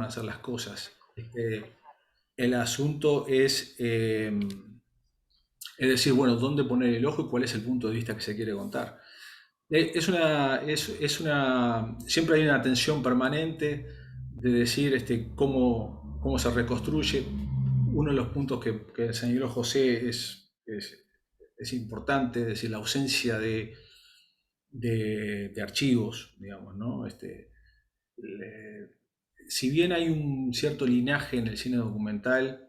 hacer las cosas. El asunto es decir, bueno, dónde poner el ojo y cuál es el punto de vista que se quiere contar. Siempre hay una tensión permanente de decir cómo se reconstruye. Uno de los puntos que señaló José es importante, es decir, la ausencia de archivos, digamos, ¿no? Si bien hay un cierto linaje en el cine documental,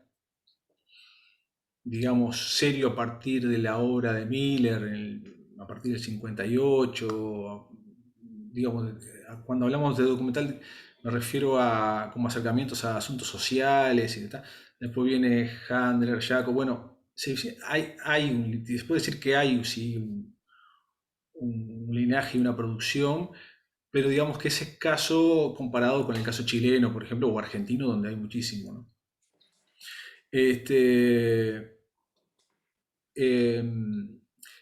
digamos, serio a partir de la obra de Miller, a partir del 58, digamos, cuando hablamos de documental me refiero a como acercamientos a asuntos sociales y tal. Después viene Handler, Jaco, bueno, sí, se puede decir que hay sí, un linaje y una producción, pero digamos que es escaso comparado con el caso chileno, por ejemplo, o argentino, donde hay muchísimo, ¿no? Este, Eh,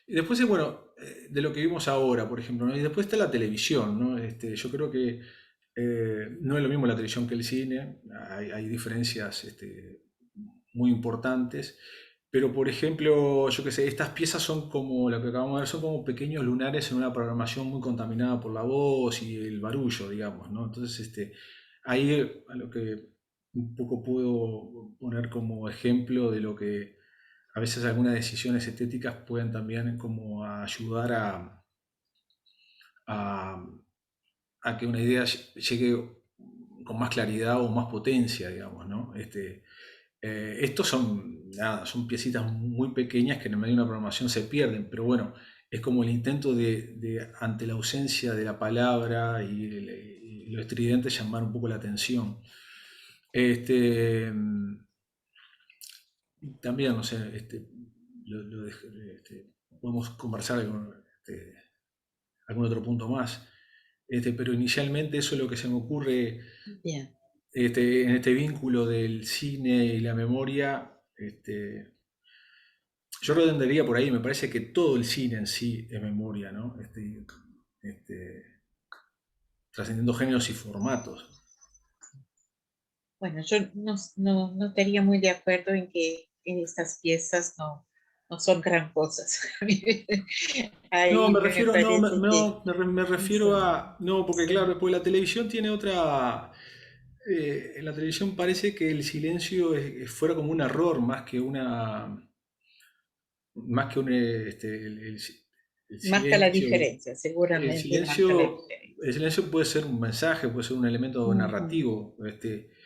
y después, bueno, de lo que vimos ahora, por ejemplo, ¿no? Y después está la televisión, ¿no? Yo creo que no es lo mismo la televisión que el cine, hay diferencias muy importantes, pero por ejemplo, yo qué sé, estas piezas son como, lo que acabamos de ver, son como pequeños lunares en una programación muy contaminada por la voz y el barullo, digamos, ¿no? Entonces, ahí a lo que un poco puedo poner como ejemplo de lo que a veces algunas decisiones estéticas pueden también como ayudar a- a que una idea llegue con más claridad o más potencia, digamos, ¿no? Estos son piecitas muy pequeñas que en el medio de una programación se pierden, pero bueno, es como el intento ante la ausencia de la palabra y lo estridente, llamar un poco la atención. Este, También, no sé, podemos conversar algún otro punto más, pero inicialmente eso es lo que se me ocurre Bien. en este vínculo del cine y la memoria. Yo redondearía por ahí, me parece que todo el cine en sí es memoria, ¿no? Trascendiendo géneros y formatos. Bueno, yo no estaría muy de acuerdo en que estas piezas no son gran cosas. No, Ahí me me refiero, no, parece que me refiero son, a, no, porque claro, son después la televisión tiene otra, en la televisión parece que el silencio fuera como un error más que el marca la silencio. diferencia, El seguramente marca la silencio, diferencia. el silencio puede ser un mensaje, puede ser un elemento Ujú. narrativo,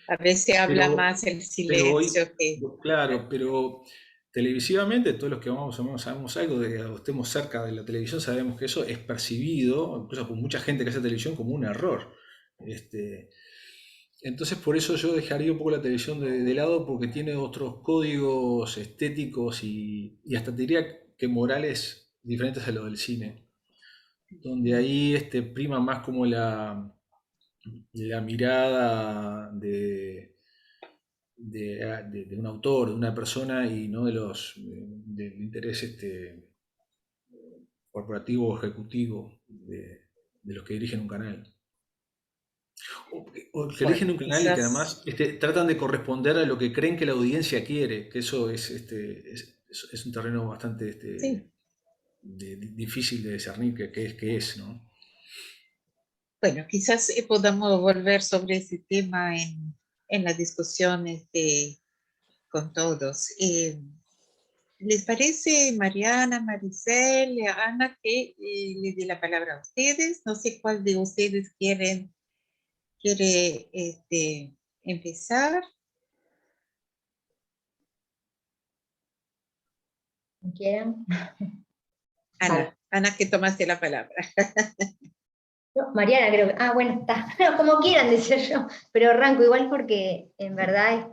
A veces habla pero, más el pero hoy, silencio que... claro, pero televisivamente, todos los que vamos o menos sabemos algo, o estemos cerca de la televisión, sabemos que eso es percibido, incluso por mucha gente que hace televisión, como un error. Este, entonces, por eso yo dejaría un poco la televisión de lado, porque tiene otros códigos estéticos y hasta te diría que morales diferentes a los del cine, donde ahí prima más como la mirada de un autor, de una persona y no del interés corporativo o ejecutivo de los que dirigen un canal. O que Bueno, eligen un canal y que además quizás, tratan de corresponder a lo que creen que la audiencia quiere, que eso es un terreno bastante sí. difícil de discernir qué es, ¿no? Bueno, quizás podamos volver sobre ese tema en las discusiones con todos. ¿Les parece, Mariana, Maricel, Ana, que les dé la palabra a ustedes? No sé cuál de ustedes quiere empezar. Quieran. Vale. Ana, que tomaste la palabra. No, Mariana, creo que. Ah, bueno, está. No, como quieran, decía yo. Pero arranco igual porque en verdad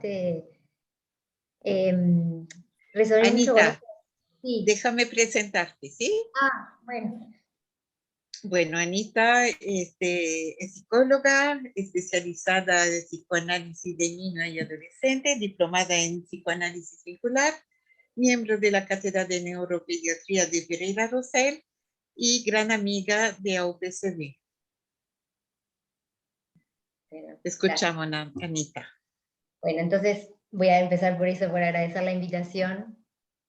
em, resoné mucho con Anita, esto. Sí. déjame presentarte, ¿sí? Ah, bueno. Bueno, Anita es psicóloga especializada en psicoanálisis de niño y adolescente, diplomada en psicoanálisis vincular, miembro de la Cátedra de Neuropediatría de Pereira Rosell y gran amiga de AUPCV. Pero, Te escuchamos, Anita. bueno, entonces voy a empezar por eso, por agradecer la invitación,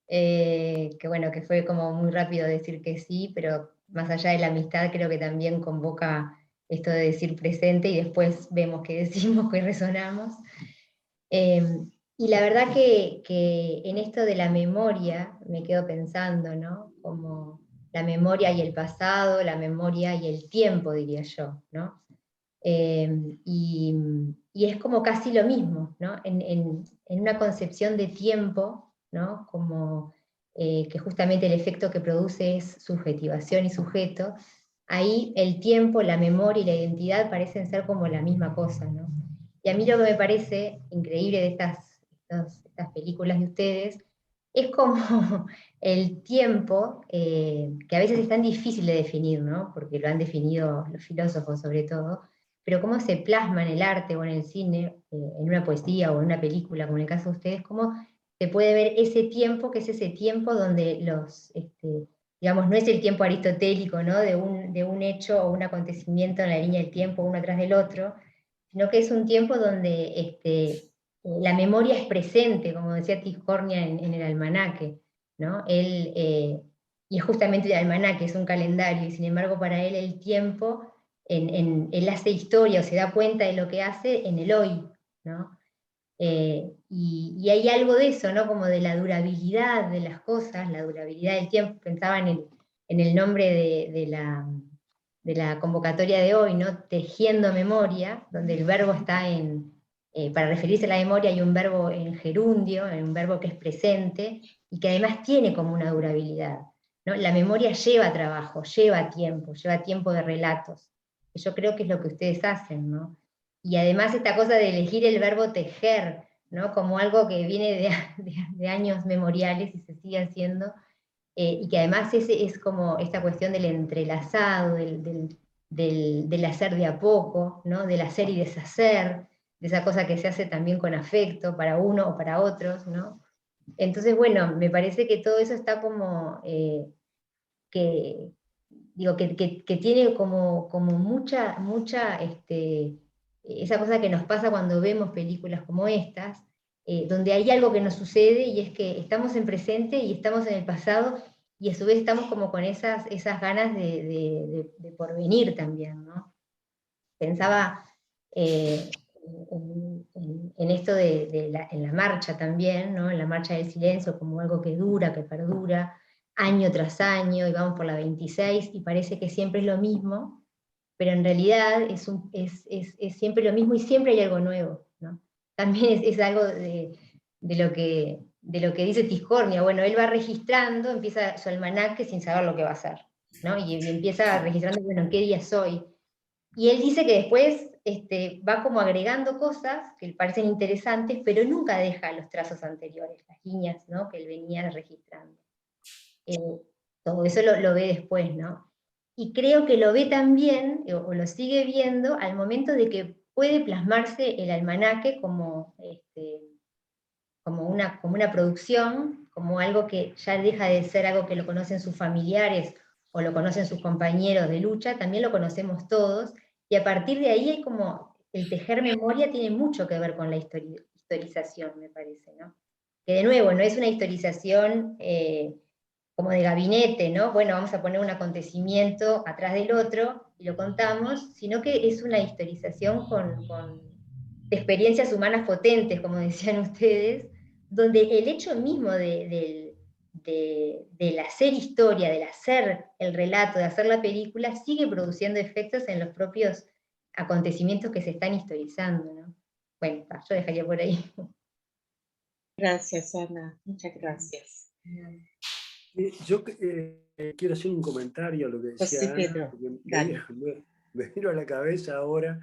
que bueno, que fue como muy rápido decir que sí, pero más allá de la amistad creo que también convoca esto de decir presente y después vemos qué decimos, qué resonamos. Y la verdad que en esto de la memoria me quedo pensando, ¿no? Como la memoria y el pasado, la memoria y el tiempo, diría yo, ¿no? Y es como casi lo mismo, ¿no? En una concepción de tiempo, ¿no? Como que justamente el efecto que produce es subjetivación y sujeto, ahí el tiempo, la memoria y la identidad parecen ser como la misma cosa, ¿no? Y a mí lo que me parece increíble de estas películas de ustedes es como el tiempo, que a veces es tan difícil de definir, ¿no? Porque lo han definido los filósofos sobre todo, pero cómo se plasma en el arte o en el cine, en una poesía o en una película, como en el caso de ustedes, cómo se puede ver ese tiempo, que es ese tiempo donde digamos, no es el tiempo aristotélico, ¿no? De un hecho o un acontecimiento en la línea del tiempo, uno atrás del otro, sino que es un tiempo donde la memoria es presente, como decía Tiscornia en el almanaque, ¿no? Y es justamente el almanaque, es un calendario, y sin embargo para él el tiempo, él hace historia o se da cuenta de lo que hace en el hoy, ¿no? Y hay algo de eso, ¿no? Como de la durabilidad de las cosas, la durabilidad del tiempo. Pensaba en el nombre de la convocatoria de hoy, ¿no? Tejiendo memoria, donde el verbo está para referirse a la memoria hay un verbo en gerundio, un verbo que es presente, y que además tiene como una durabilidad, ¿no? La memoria lleva trabajo, lleva tiempo de relatos. Yo creo que es lo que ustedes hacen, ¿no? Y además esta cosa de elegir el verbo tejer, ¿no? Como algo que viene de años memoriales y se sigue haciendo, y que además es como esta cuestión del entrelazado, del hacer de a poco, ¿no? Del hacer y deshacer, de esa cosa que se hace también con afecto para uno o para otros, ¿no? Entonces, bueno, me parece que todo eso está como, que, digo, que tiene como mucha esa cosa que nos pasa cuando vemos películas como estas, donde hay algo que nos sucede y es que estamos en presente y estamos en el pasado y a su vez estamos como con esas ganas de porvenir también, ¿no? Pensaba en esto en la marcha también, ¿no? En la marcha del silencio como algo que dura, que perdura, año tras año, y vamos por la 26, y parece que siempre es lo mismo, pero en realidad es siempre lo mismo y siempre hay algo nuevo, ¿no? También es algo de lo que dice Tiscornia. Bueno, él va registrando, empieza su almanaque sin saber lo que va a hacer, ¿no? Y empieza registrando, bueno, ¿en qué día soy? Y él dice que después va como agregando cosas que le parecen interesantes, pero nunca deja los trazos anteriores, las líneas, ¿no? Que él venía registrando. Eh, Todo eso lo ve después, ¿no? Y creo que lo ve también, o lo sigue viendo, al momento de que puede plasmarse el almanaque como una producción, como algo que ya deja de ser algo que lo conocen sus familiares o lo conocen sus compañeros de lucha, también lo conocemos todos, y a partir de ahí hay como, el tejer memoria tiene mucho que ver con la historización, me parece, ¿no? Que de nuevo, no es una historización como de gabinete, ¿no? Bueno, vamos a poner un acontecimiento atrás del otro y lo contamos, sino que es una historización de experiencias humanas potentes, como decían ustedes, donde el hecho mismo del hacer historia, del hacer el relato, de hacer la película, sigue produciendo efectos en los propios acontecimientos que se están historizando, ¿no? Bueno, yo dejaría por ahí. Gracias, Ana. Muchas gracias. Yo quiero hacer un comentario a lo que José decía Ana, Pedro, porque dale. me vino a la cabeza ahora,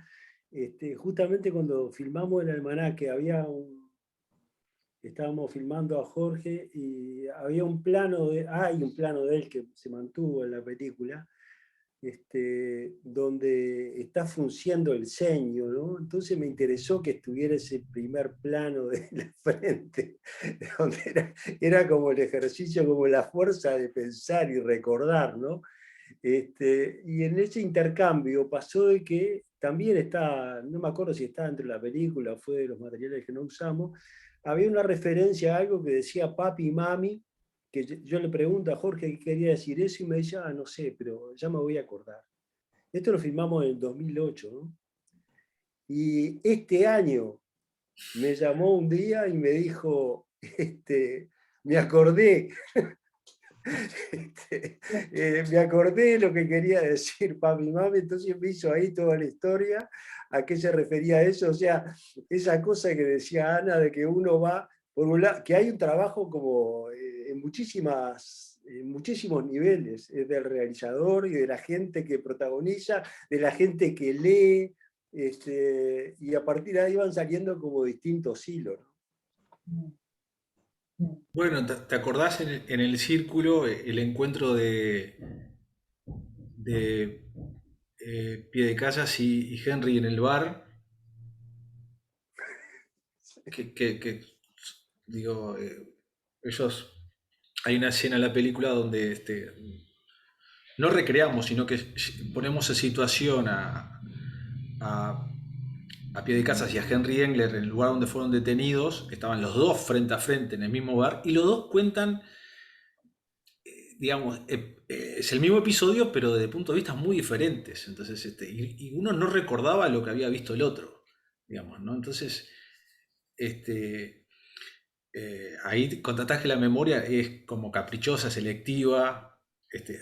justamente cuando filmamos el almanaque, estábamos filmando a Jorge y había hay un plano de él que se mantuvo en la película, donde está frunciendo el ceño, ¿no? Entonces me interesó que estuviera ese primer plano de la frente, donde era como el ejercicio, como la fuerza de pensar y recordar, ¿no? Y en ese intercambio pasó de que también está, no me acuerdo si está dentro de la película o fue de los materiales que no usamos, había una referencia a algo que decía papi y mami, que yo le pregunto a Jorge qué quería decir eso y me dice, no sé, pero ya me voy a acordar. Esto lo filmamos en el 2008, ¿no? Y este año me llamó un día y me dijo, me acordé, me acordé de lo que quería decir papi y mami, entonces me hizo ahí toda la historia, a qué se refería eso, o sea, esa cosa que decía Ana de que uno va, por un lado, que hay un trabajo como en muchísimos niveles, del realizador y de la gente que protagoniza, de la gente que lee, y a partir de ahí van saliendo como distintos hilos, ¿no? Bueno, ¿te acordás en el círculo el encuentro de Piedecasas y Henry en el bar? Que, digo, ellos, hay una escena en la película donde no recreamos, sino que ponemos en situación a, a Piedecasas y a Henry Engler en el lugar donde fueron detenidos. Estaban los dos frente a frente en el mismo bar y los dos cuentan, digamos, es el mismo episodio, pero desde puntos de vista muy diferentes. Entonces, y uno no recordaba lo que había visto el otro, digamos, ¿no? Entonces, ahí contratás que la memoria es como caprichosa, selectiva,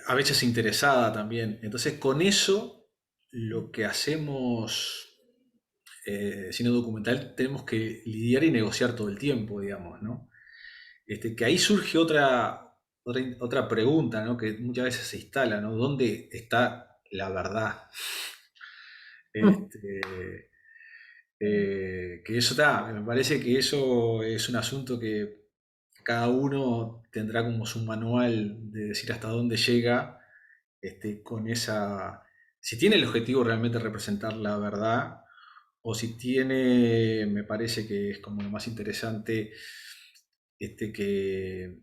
a veces interesada también. Entonces, con eso, lo que hacemos cine documental, tenemos que lidiar y negociar todo el tiempo, digamos, ¿no? Que ahí surge otra pregunta, ¿no? Que muchas veces se instala, ¿no? ¿Dónde está la verdad? Este, que eso está, me parece que eso es un asunto que cada uno tendrá como su manual de decir hasta dónde llega, con esa, si tiene el objetivo realmente de representar la verdad, o si tiene, me parece que es como lo más interesante, que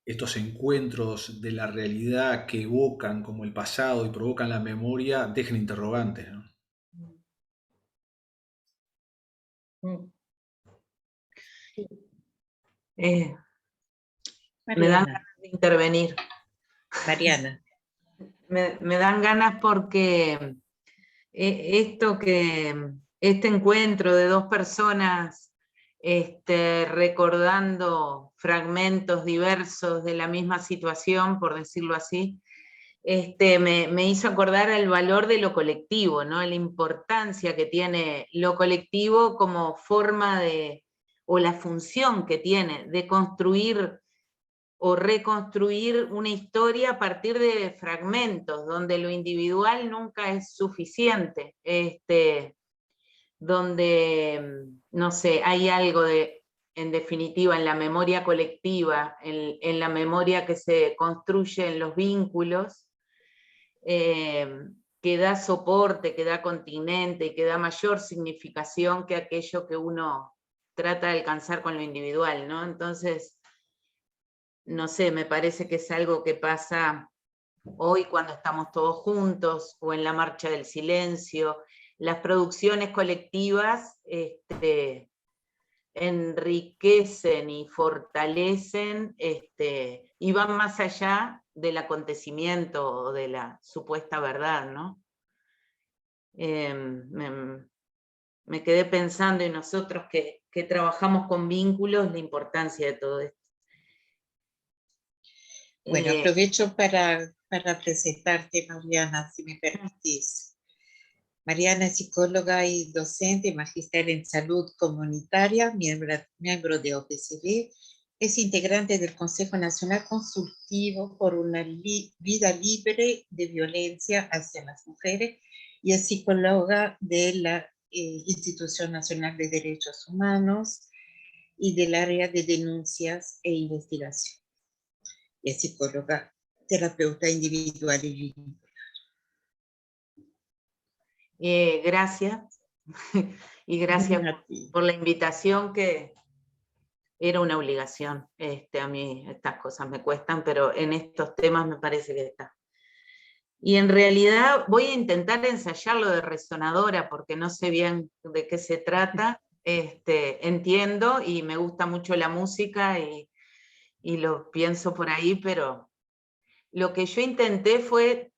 estos encuentros de la realidad que evocan como el pasado y provocan la memoria dejen interrogantes, ¿no? Sí. Me dan Mariana, ganas de intervenir. Mariana. Me dan ganas porque este encuentro de dos personas recordando fragmentos diversos de la misma situación, por decirlo así, me hizo acordar el valor de lo colectivo, ¿no? La importancia que tiene lo colectivo como forma o la función que tiene de construir o reconstruir una historia a partir de fragmentos, donde lo individual nunca es suficiente, donde, no sé, hay algo en definitiva, en la memoria colectiva, en la memoria que se construye en los vínculos, que da soporte, que da continente y que da mayor significación que aquello que uno trata de alcanzar con lo individual, ¿no? Entonces, no sé, me parece que es algo que pasa hoy cuando estamos todos juntos, o en la Marcha del Silencio. Las producciones colectivas enriquecen y fortalecen y van más allá del acontecimiento o de la supuesta verdad, ¿no? Me quedé pensando en nosotros que trabajamos con vínculos, la importancia de todo esto. Bueno, aprovecho para presentarte, Mariana, si me permitís. Mariana es psicóloga y docente, magíster en salud comunitaria, miembro de OPCV, es integrante del Consejo Nacional Consultivo por una vida libre de violencia hacia las mujeres y es psicóloga de la Institución Nacional de Derechos Humanos y del área de denuncias e investigación. Es psicóloga, terapeuta individual y vincular. Gracias, y gracias por la invitación, que era una obligación. A mí estas cosas me cuestan, pero en estos temas me parece que está. Y en realidad voy a intentar ensayarlo de resonadora, porque no sé bien de qué se trata. Entiendo y me gusta mucho la música y lo pienso por ahí, pero lo que yo intenté fue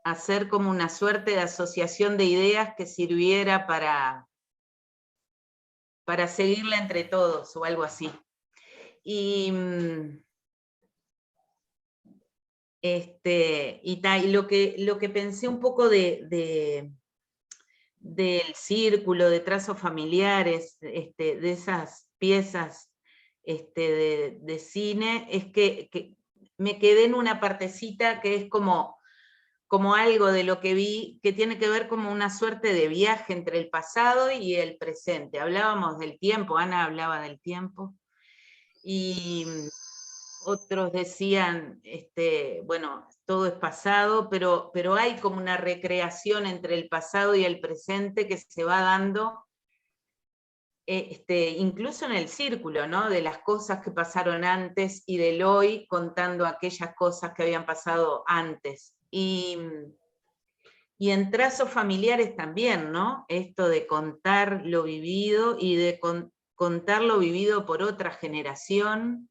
hacer como una suerte de asociación de ideas que sirviera para seguirla entre todos o algo así. Y lo que pensé un poco del círculo, de trazos familiares, de esas piezas de cine, es que me quedé en una partecita que es como algo de lo que vi, que tiene que ver como una suerte de viaje entre el pasado y el presente. Hablábamos del tiempo, Ana hablaba del tiempo, y otros decían, bueno, todo es pasado, pero hay como una recreación entre el pasado y el presente que se va dando, incluso en el círculo, ¿no? De las cosas que pasaron antes y del hoy, contando aquellas cosas que habían pasado antes. Y en trazos familiares también, ¿no? Esto de contar lo vivido y de contar lo vivido por otra generación,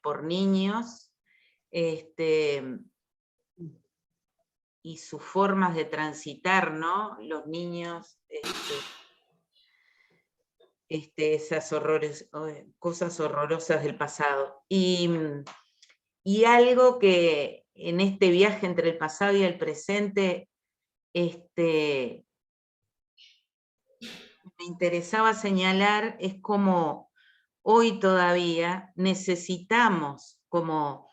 por niños, y sus formas de transitar, ¿no? Los niños, esas cosas horrorosas del pasado. Y algo que en este viaje entre el pasado y el presente, me interesaba señalar, es como hoy todavía necesitamos como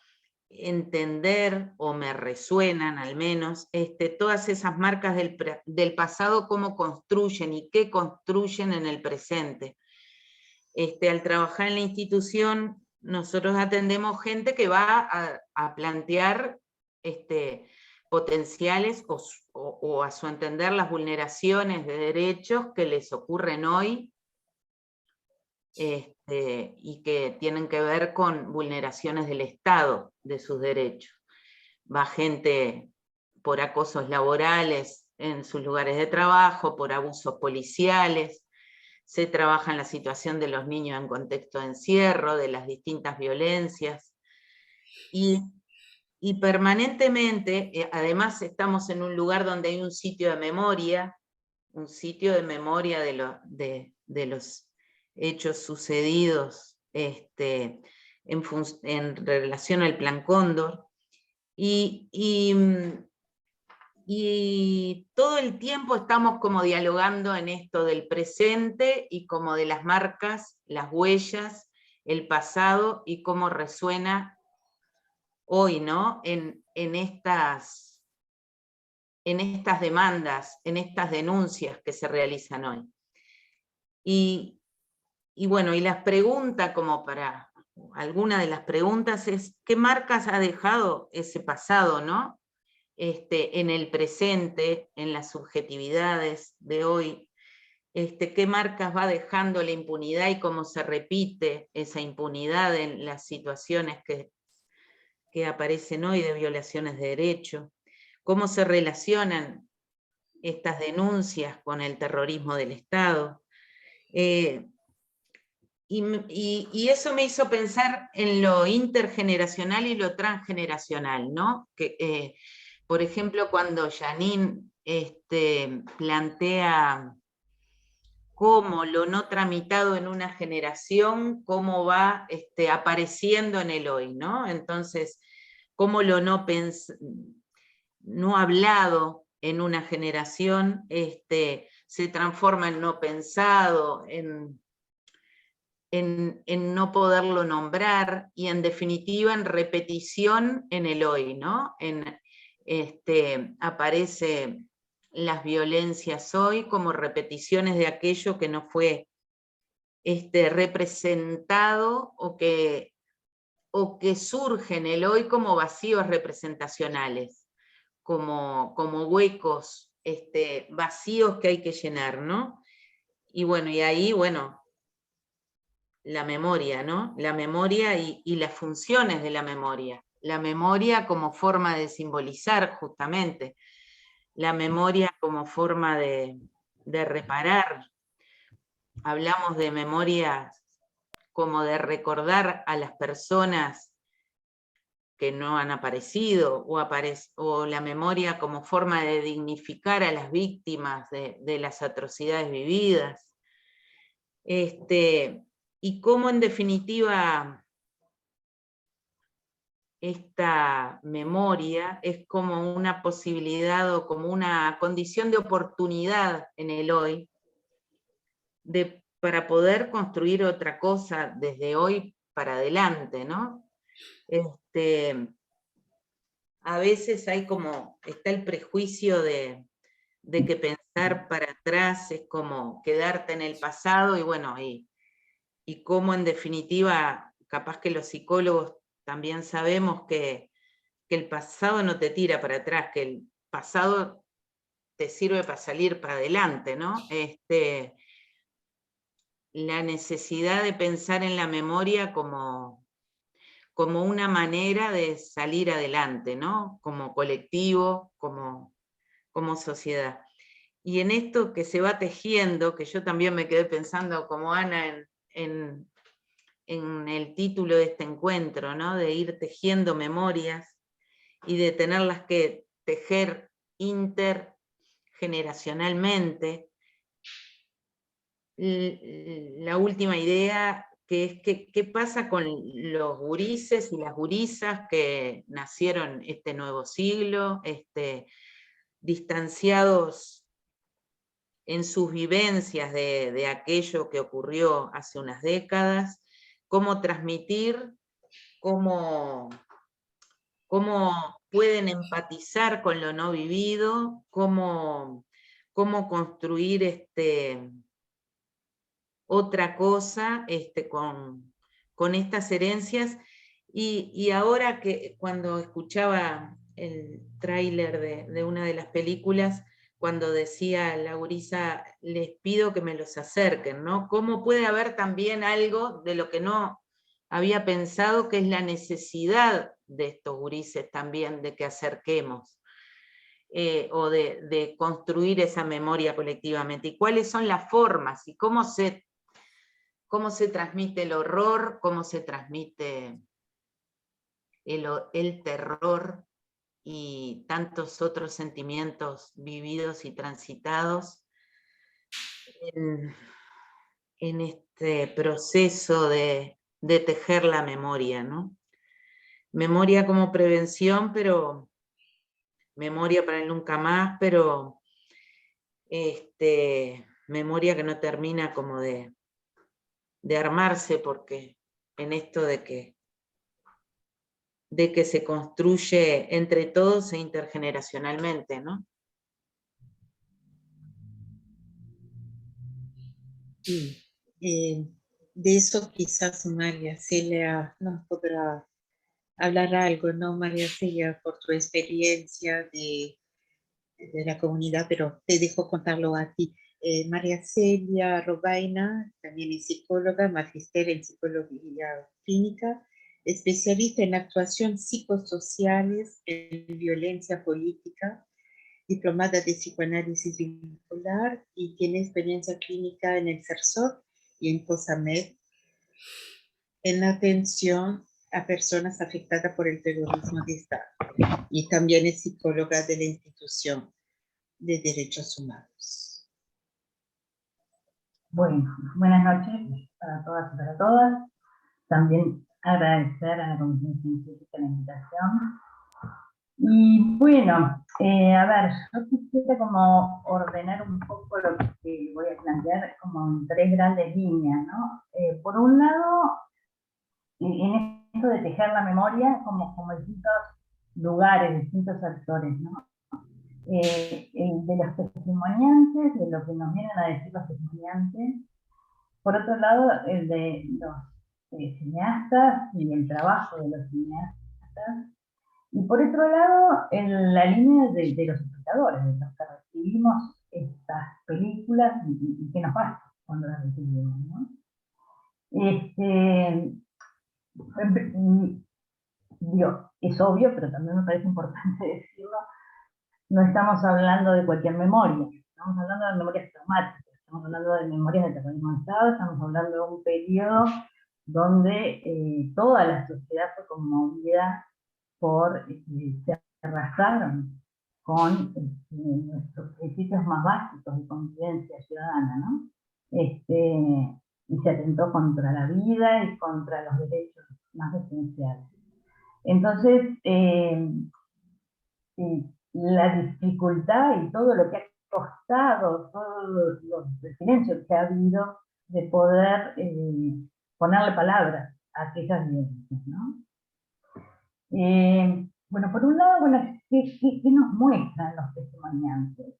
entender, o me resuenan al menos, todas esas marcas del pasado, cómo construyen y qué construyen en el presente. Al trabajar en la institución, nosotros atendemos gente que va a plantear potenciales o a su entender las vulneraciones de derechos que les ocurren hoy, y que tienen que ver con vulneraciones del Estado de sus derechos. Va gente por acosos laborales en sus lugares de trabajo, por abusos policiales, se trabaja en la situación de los niños en contexto de encierro, de las distintas violencias, y permanentemente, además estamos en un lugar donde hay un sitio de memoria de los hechos sucedidos en relación al Plan Cóndor, y todo el tiempo estamos como dialogando en esto del presente y como de las marcas, las huellas, el pasado y cómo resuena hoy, ¿no? En estas demandas, en estas denuncias que se realizan hoy. Y bueno, y las preguntas, como para alguna de las preguntas es, ¿qué marcas ha dejado ese pasado, ¿no? En el presente, en las subjetividades de hoy, qué marcas va dejando la impunidad y cómo se repite esa impunidad en las situaciones que aparecen hoy de violaciones de derechos, cómo se relacionan estas denuncias con el terrorismo del Estado. Y eso me hizo pensar en lo intergeneracional y lo transgeneracional, ¿no? Que, por ejemplo, cuando Janine plantea cómo lo no tramitado en una generación, cómo va apareciendo en el hoy, ¿no? Entonces, cómo lo no hablado en una generación se transforma en no pensado, en no poderlo nombrar, y en definitiva en repetición en el hoy, ¿no? Aparece las violencias hoy como repeticiones de aquello que no fue representado o que surge en el hoy como vacíos representacionales, como huecos vacíos que hay que llenar, ¿no? Y bueno, y ahí, bueno, la memoria, ¿no? La memoria y las funciones de la memoria. la memoria como forma de simbolizar justamente, la memoria como forma de reparar. Hablamos de memoria como de recordar a las personas que no han aparecido, o la memoria como forma de dignificar a las víctimas de las atrocidades vividas. Y cómo en definitiva esta memoria es como una posibilidad o como una condición de oportunidad en el hoy para poder construir otra cosa desde hoy para adelante, ¿no? A veces está el prejuicio de que pensar para atrás es como quedarte en el pasado, y bueno, y cómo en definitiva, capaz que los psicólogos también sabemos que el pasado no te tira para atrás, que el pasado te sirve para salir para adelante, ¿no? La necesidad de pensar en la memoria como una manera de salir adelante, ¿no? Como colectivo, como sociedad. Y en esto que se va tejiendo, que yo también me quedé pensando como Ana en el título de este encuentro, ¿no? De ir tejiendo memorias y de tenerlas que tejer intergeneracionalmente. La última idea, que es qué pasa con los gurises y las gurisas que nacieron este nuevo siglo, distanciados en sus vivencias de aquello que ocurrió hace unas décadas, cómo transmitir, cómo pueden empatizar con lo no vivido, cómo construir otra cosa con estas herencias. Y ahora que cuando escuchaba el tráiler de una de las películas, cuando decía la gurisa, les pido que me los acerquen, ¿no? ¿Cómo puede haber también algo de lo que no había pensado, que es la necesidad de estos gurises también de que acerquemos, o de construir esa memoria colectivamente? ¿Y cuáles son las formas? ¿Y cómo se transmite el horror? ¿Cómo se transmite el terror? Y tantos otros sentimientos vividos y transitados en este proceso de tejer la memoria, ¿no? Memoria como prevención, pero memoria para el nunca más, pero memoria que no termina como de armarse, porque en esto de que se construye entre todos e intergeneracionalmente, ¿no? Sí, de eso quizás María Celia nos podrá hablar algo, ¿no, María Celia? Por tu experiencia de la comunidad, pero te dejo contarlo a ti. María Celia Robaina también es psicóloga, magíster en psicología clínica, especialista en actuación psicosociales, en violencia política, diplomada de psicoanálisis vincular, y tiene experiencia clínica en el CERSOT y en COSAMED en atención a personas afectadas por el terrorismo de Estado. Y también es psicóloga de la institución de Derechos Humanos. Bueno, buenas noches para todas y para todas. También agradecer a la Comisión Científica la invitación. Y bueno, a ver, yo quisiera como ordenar un poco lo que voy a plantear como en tres grandes líneas, ¿no? Por un lado, en esto de tejer la memoria como distintos lugares, distintos actores, ¿no? De los testimoniantes, de lo que nos vienen a decir los testimoniantes. Por otro lado, el de los cineastas y el trabajo de los cineastas. Y por otro lado, en la línea de los espectadores, de los que recibimos estas películas y qué nos pasa cuando las recibimos, ¿no? digo, es obvio, pero también me parece importante decirlo, no estamos hablando de cualquier memoria, estamos hablando de memorias traumáticas, estamos hablando de memorias de terrorismo de Estado, estamos hablando de un periodo donde toda la sociedad fue conmovida por, se arrasaron con nuestros principios más básicos de convivencia ciudadana, ¿no? Y se atentó contra la vida y contra los derechos más esenciales. Entonces, la dificultad y todo lo que ha costado, todos los silencios que ha habido de poder ponerle palabras a aquellas violencias, ¿no? Bueno, por un lado, bueno, ¿qué nos muestran los testimoniantes?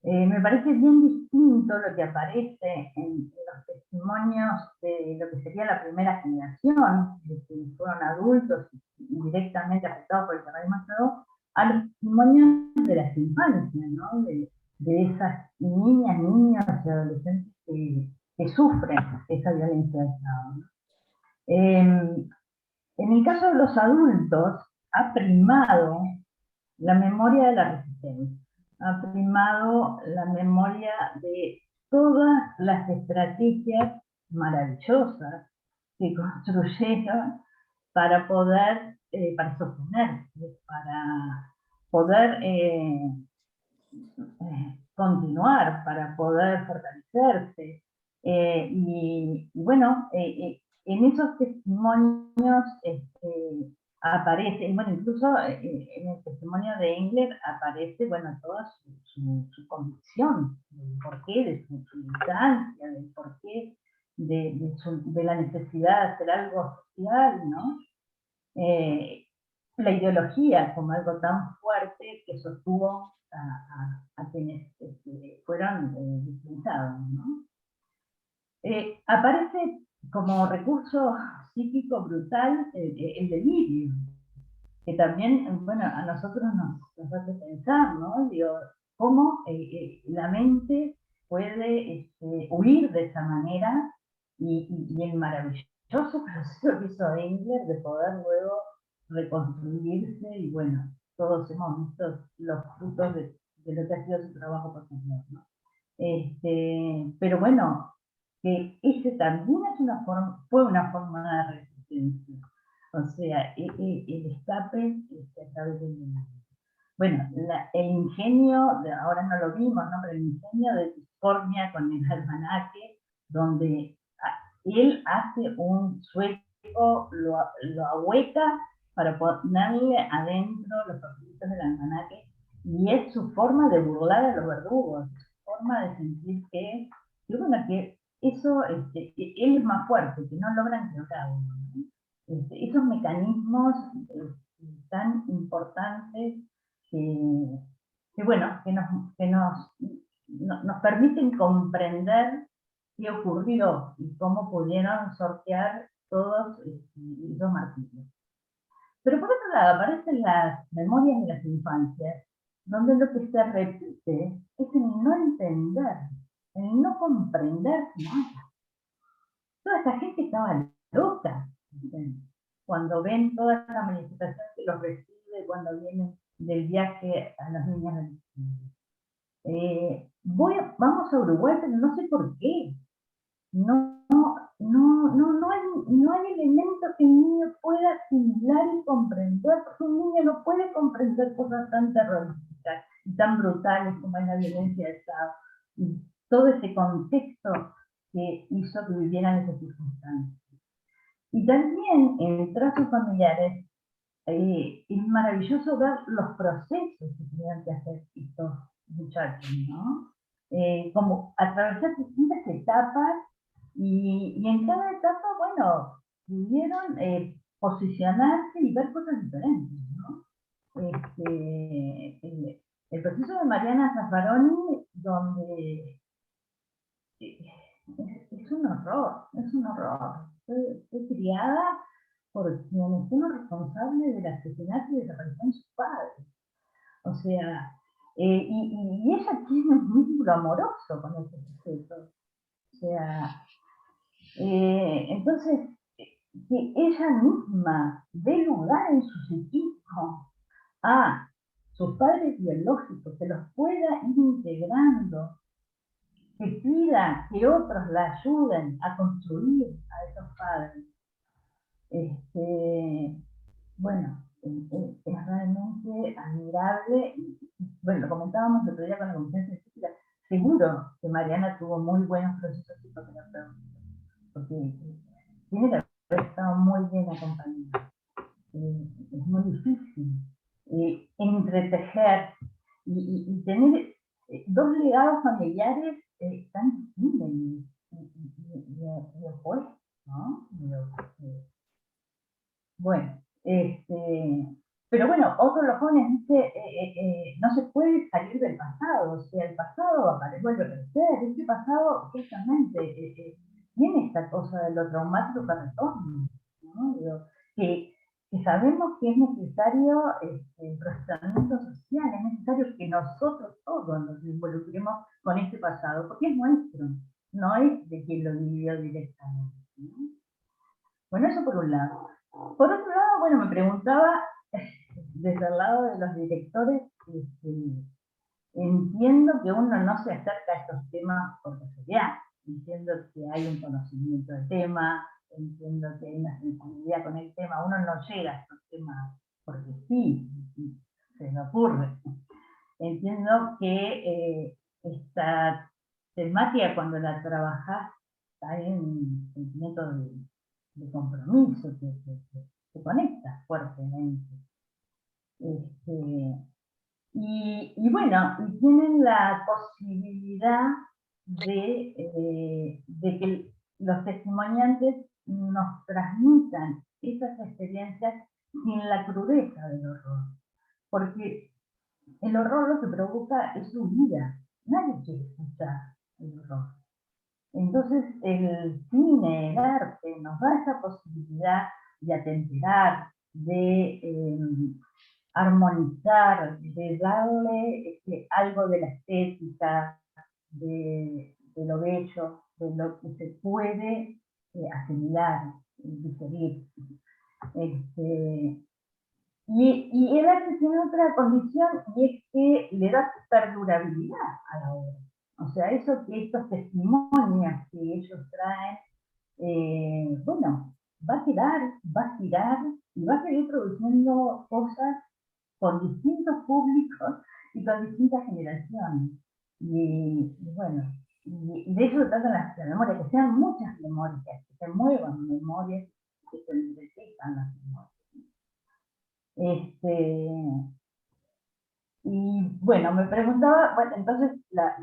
Me parece bien distinto lo que aparece en los testimonios de lo que sería la primera generación, de que fueron adultos y directamente afectados por el terrorismo de Estado, a los testimonios de las infancias, ¿no? De esas niñas, niños y adolescentes que sufren esa violencia de Estado, ¿no? En el caso de los adultos, ha primado la memoria de la resistencia, ha primado la memoria de todas las estrategias maravillosas que construyeron para poder, para sostenerse, para poder continuar, para poder fortalecerse. Y bueno, en esos testimonios aparece, bueno, incluso en el testimonio de Engler aparece, bueno, toda su convicción del porqué de su militancia, del porqué de la necesidad de hacer algo social, ¿no? La ideología como algo tan fuerte que sostuvo a quienes fueron victimizados, ¿no? Aparece como recurso psíquico brutal el delirio, que también, bueno, a nosotros nos hace pensar, ¿no? Digo, cómo la mente puede huir de esa manera y el maravilloso proceso que hizo Engler de poder luego reconstruirse y bueno, todos hemos visto los frutos de lo que ha sido su trabajo posterior, ¿no? Pero bueno, que ese también fue una forma de resistencia. O sea, el escape a través del mundo. Bueno, el ingenio, ahora no lo vimos, ¿no? Pero el ingenio de Discordia con el almanaque, donde él hace un sueco, lo ahueca para ponerle adentro los papelitos del almanaque, y es su forma de burlar a los verdugos, su forma de sentir que bueno, que eso, él es más fuerte, que no logran quebrarlo, ¿no? Esos mecanismos tan importantes que bueno, que nos permiten comprender qué ocurrió y cómo pudieron sortear todos esos martirios. Pero por otro lado aparecen las memorias de las infancias, donde lo que se repite es el no entender, el no comprender nada. Toda esta gente estaba loca, cuando ven toda esa manifestación que los recibe cuando vienen del viaje a las niñas del vamos a Uruguay, pero no sé por qué. No hay elemento que un niño pueda asimilar y comprender, porque un niño no puede comprender cosas tan terroríficas y tan brutales como es la violencia de Estado y todo ese contexto que hizo que vivieran esas circunstancias. Y también en trazos familiares es maravilloso ver los procesos que tenían que hacer estos muchachos, ¿no? Como atravesar distintas etapas y en cada etapa, bueno, pudieron posicionarse y ver cosas diferentes, ¿no? El proceso de Mariana Zaffaroni, donde es un horror, es un horror. Fue criada por quienes fueron responsables del asesinato y desaparición de sus padres. O sea, y ella tiene un vínculo amoroso con ese sujeto. O sea, entonces, que ella misma dé lugar en sus equipos a sus padres biológicos, que los pueda ir integrando, que pida que otros la ayuden a construir a esos padres. Bueno, es realmente admirable. Bueno, lo comentábamos el otro día con la Comisión Científica. Seguro que Mariana tuvo muy buenos procesos psicoterapéuticos, porque tiene que haber estado muy bien acompañada. Es muy difícil entretejer y tener dos legados familiares tan distintos y opuestos, ¿no? Bueno, pero bueno, otro de los jóvenes dice, no se puede salir del pasado, o sea, el pasado vuelve a aparecer, este pasado justamente tiene esta cosa de lo traumático que retorna, ¿no? Digo, que sabemos que es necesario el procesamiento social, es necesario que nosotros todos nos involucremos con este pasado, porque es nuestro, no es de quien lo vivió directamente, ¿no? Bueno, eso por un lado. Por otro lado, bueno, me preguntaba, desde el lado de los directores, entiendo que uno no se acerca a estos temas por casualidad, entiendo que hay un conocimiento del tema, entiendo que hay una sensibilidad con el tema, uno no llega a estos temas porque sí, se me ocurre. Entiendo que esta temática, cuando la trabajas, hay un sentimiento de compromiso que conecta fuertemente. Y bueno, y tienen la posibilidad de que los testimoniantes nos transmitan esas experiencias sin la crudeza del horror. Porque el horror lo que provoca es su vida. Nadie quiere escuchar el horror. Entonces el cine, el arte, nos da esa posibilidad de atemperar, de armonizar, de darle algo de la estética, de lo bello, de lo que se puede asimilar, digerir. Y el arte tiene otra condición, y es que le da perdurabilidad a la obra. O sea, eso que estos testimonios que ellos traen, bueno, va a quedar, va a girar y va a seguir produciendo cosas con distintos públicos y con distintas generaciones. Y bueno, y de eso se trata la memoria, que sean muchas memorias, que se muevan memorias, que se necesitan las memorias. Y bueno, me preguntaba, bueno, entonces la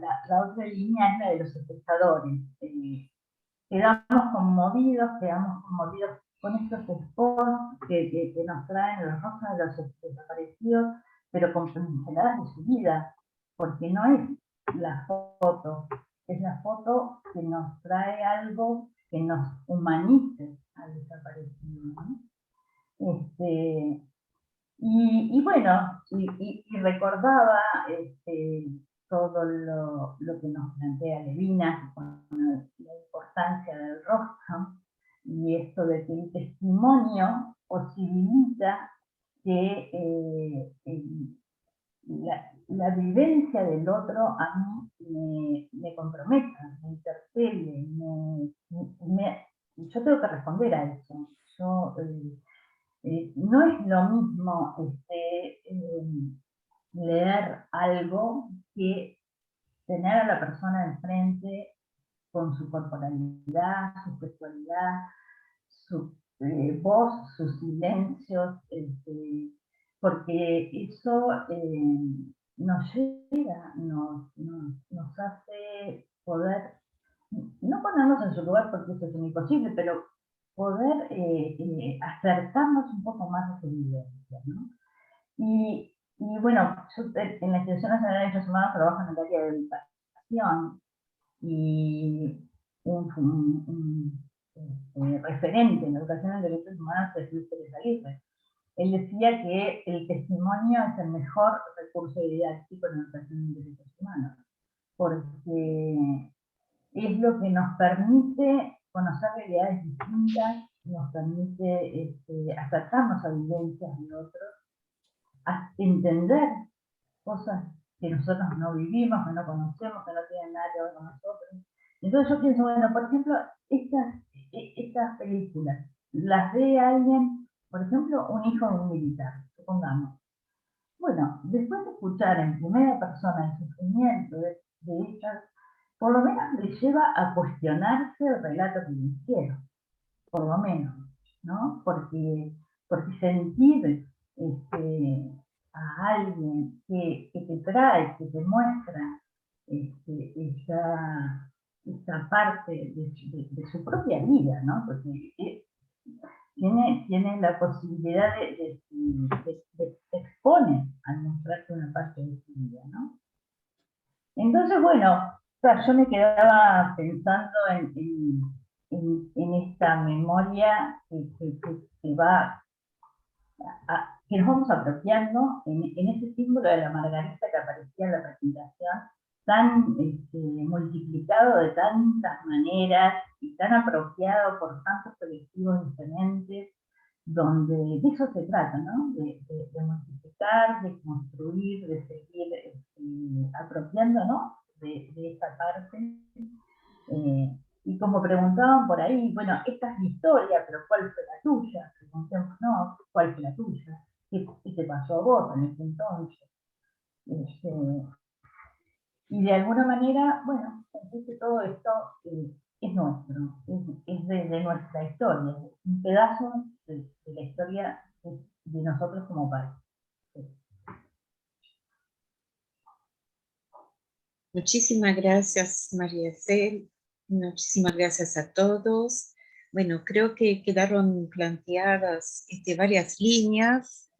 otra línea es la de los espectadores. Quedamos conmovidos con estos spots que nos traen los rostros de los desaparecidos, pero con pinceladas de su vida, porque no es la foto, es la foto que nos trae algo que nos humanice al desaparecido, ¿no? Y bueno, y recordaba todo lo que nos plantea Levinas con la importancia del rostro y esto de que el testimonio posibilita que la vivencia del otro a mí me comprometa, me interpele, yo tengo que responder a eso. No es lo mismo leer algo que tener a la persona enfrente con su corporalidad, su gestualidad, su voz, sus silencios, porque eso nos llega, nos hace poder, no ponernos en su lugar porque eso es imposible, pero poder acercarnos un poco más a su vivencia, ¿no? Y bueno, yo en la Institución Nacional de Derechos Humanos trabajo en el área de educación y un referente en educación en derechos humanos es Luis Pérez Aguirre. Él decía que el testimonio es el mejor recurso didáctico en educación en derechos humanos, porque es lo que nos permite conocer realidades distintas nos permite acercarnos a vivencias de otros, a entender cosas que nosotros no vivimos, que no conocemos, que no tienen nada que ver con nosotros. Entonces yo pienso, bueno, por ejemplo, estas películas, las ve alguien, por ejemplo, un hijo de un militar, supongamos. Bueno, después de escuchar en primera persona el sufrimiento de ellas, por lo menos le lleva a cuestionarse el relato que le hicieron, por lo menos, ¿no? Porque sentir a alguien que te trae, que te muestra esa parte de su propia vida, ¿no? Porque tiene la posibilidad de expone al mostrarte una parte de su vida, ¿no? Entonces, bueno, claro, yo me quedaba pensando en esta memoria que va que nos vamos apropiando en ese símbolo de la margarita que aparecía en la presentación, tan multiplicado de tantas maneras y tan apropiado por tantos colectivos diferentes, donde de eso se trata, ¿no? De multiplicar, de construir, de seguir apropiándonos de esta parte. Y como preguntaban por ahí, bueno, esta es mi historia, pero ¿cuál fue la tuya? Preguntemos, no, ¿cuál fue la tuya? ¿Qué te pasó a vos en ese entonces? Y de alguna manera, bueno, entonces todo esto es nuestro, es de nuestra historia, un pedazo de la historia de nosotros como país. Muchísimas gracias, María Cel. Muchísimas gracias a todos. Bueno, creo que quedaron planteadas varias líneas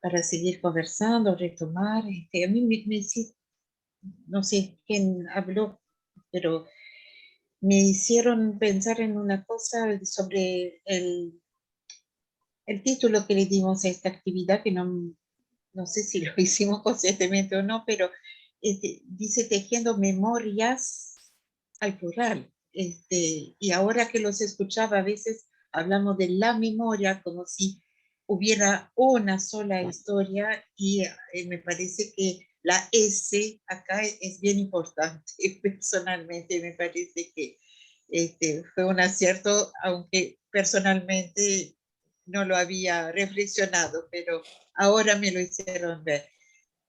para seguir conversando, retomar. A mí no sé quién habló, pero me hicieron pensar en una cosa sobre el título que le dimos a esta actividad, que no sé si lo hicimos conscientemente o no, pero dice tejiendo memorias al plural. Y ahora que los escuchaba, a veces hablamos de la memoria como si hubiera una sola historia y me parece que la S acá es bien importante. Personalmente me parece que fue un acierto, aunque personalmente no lo había reflexionado, pero ahora me lo hicieron ver.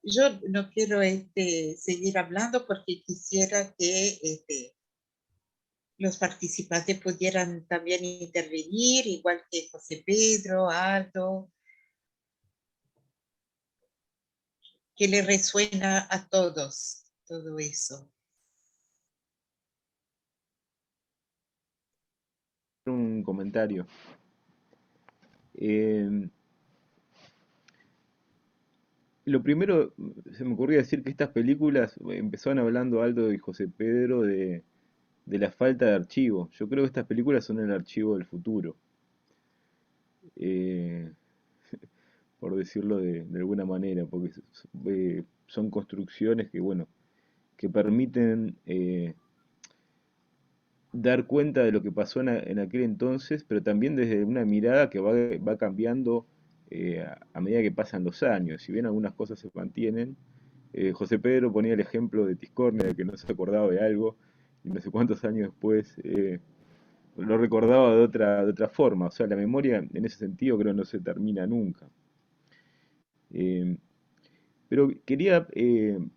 Yo no quiero seguir hablando porque quisiera que los participantes pudieran también intervenir, igual que José Pedro, Aldo, que le resuena a todos todo eso. Un comentario. Lo primero, se me ocurría decir que estas películas empezaron hablando Aldo y José Pedro de la falta de archivo. Yo creo que estas películas son el archivo del futuro, eh, por decirlo de alguna manera, porque son construcciones que, bueno, que permiten dar cuenta de lo que pasó en aquel entonces, pero también desde una mirada que va cambiando a medida que pasan los años. Si bien algunas cosas se mantienen, José Pedro ponía el ejemplo de Tiscornia, de que no se acordaba de algo, y no sé cuántos años después lo recordaba de otra forma. O sea, la memoria en ese sentido creo no se termina nunca. Eh, pero quería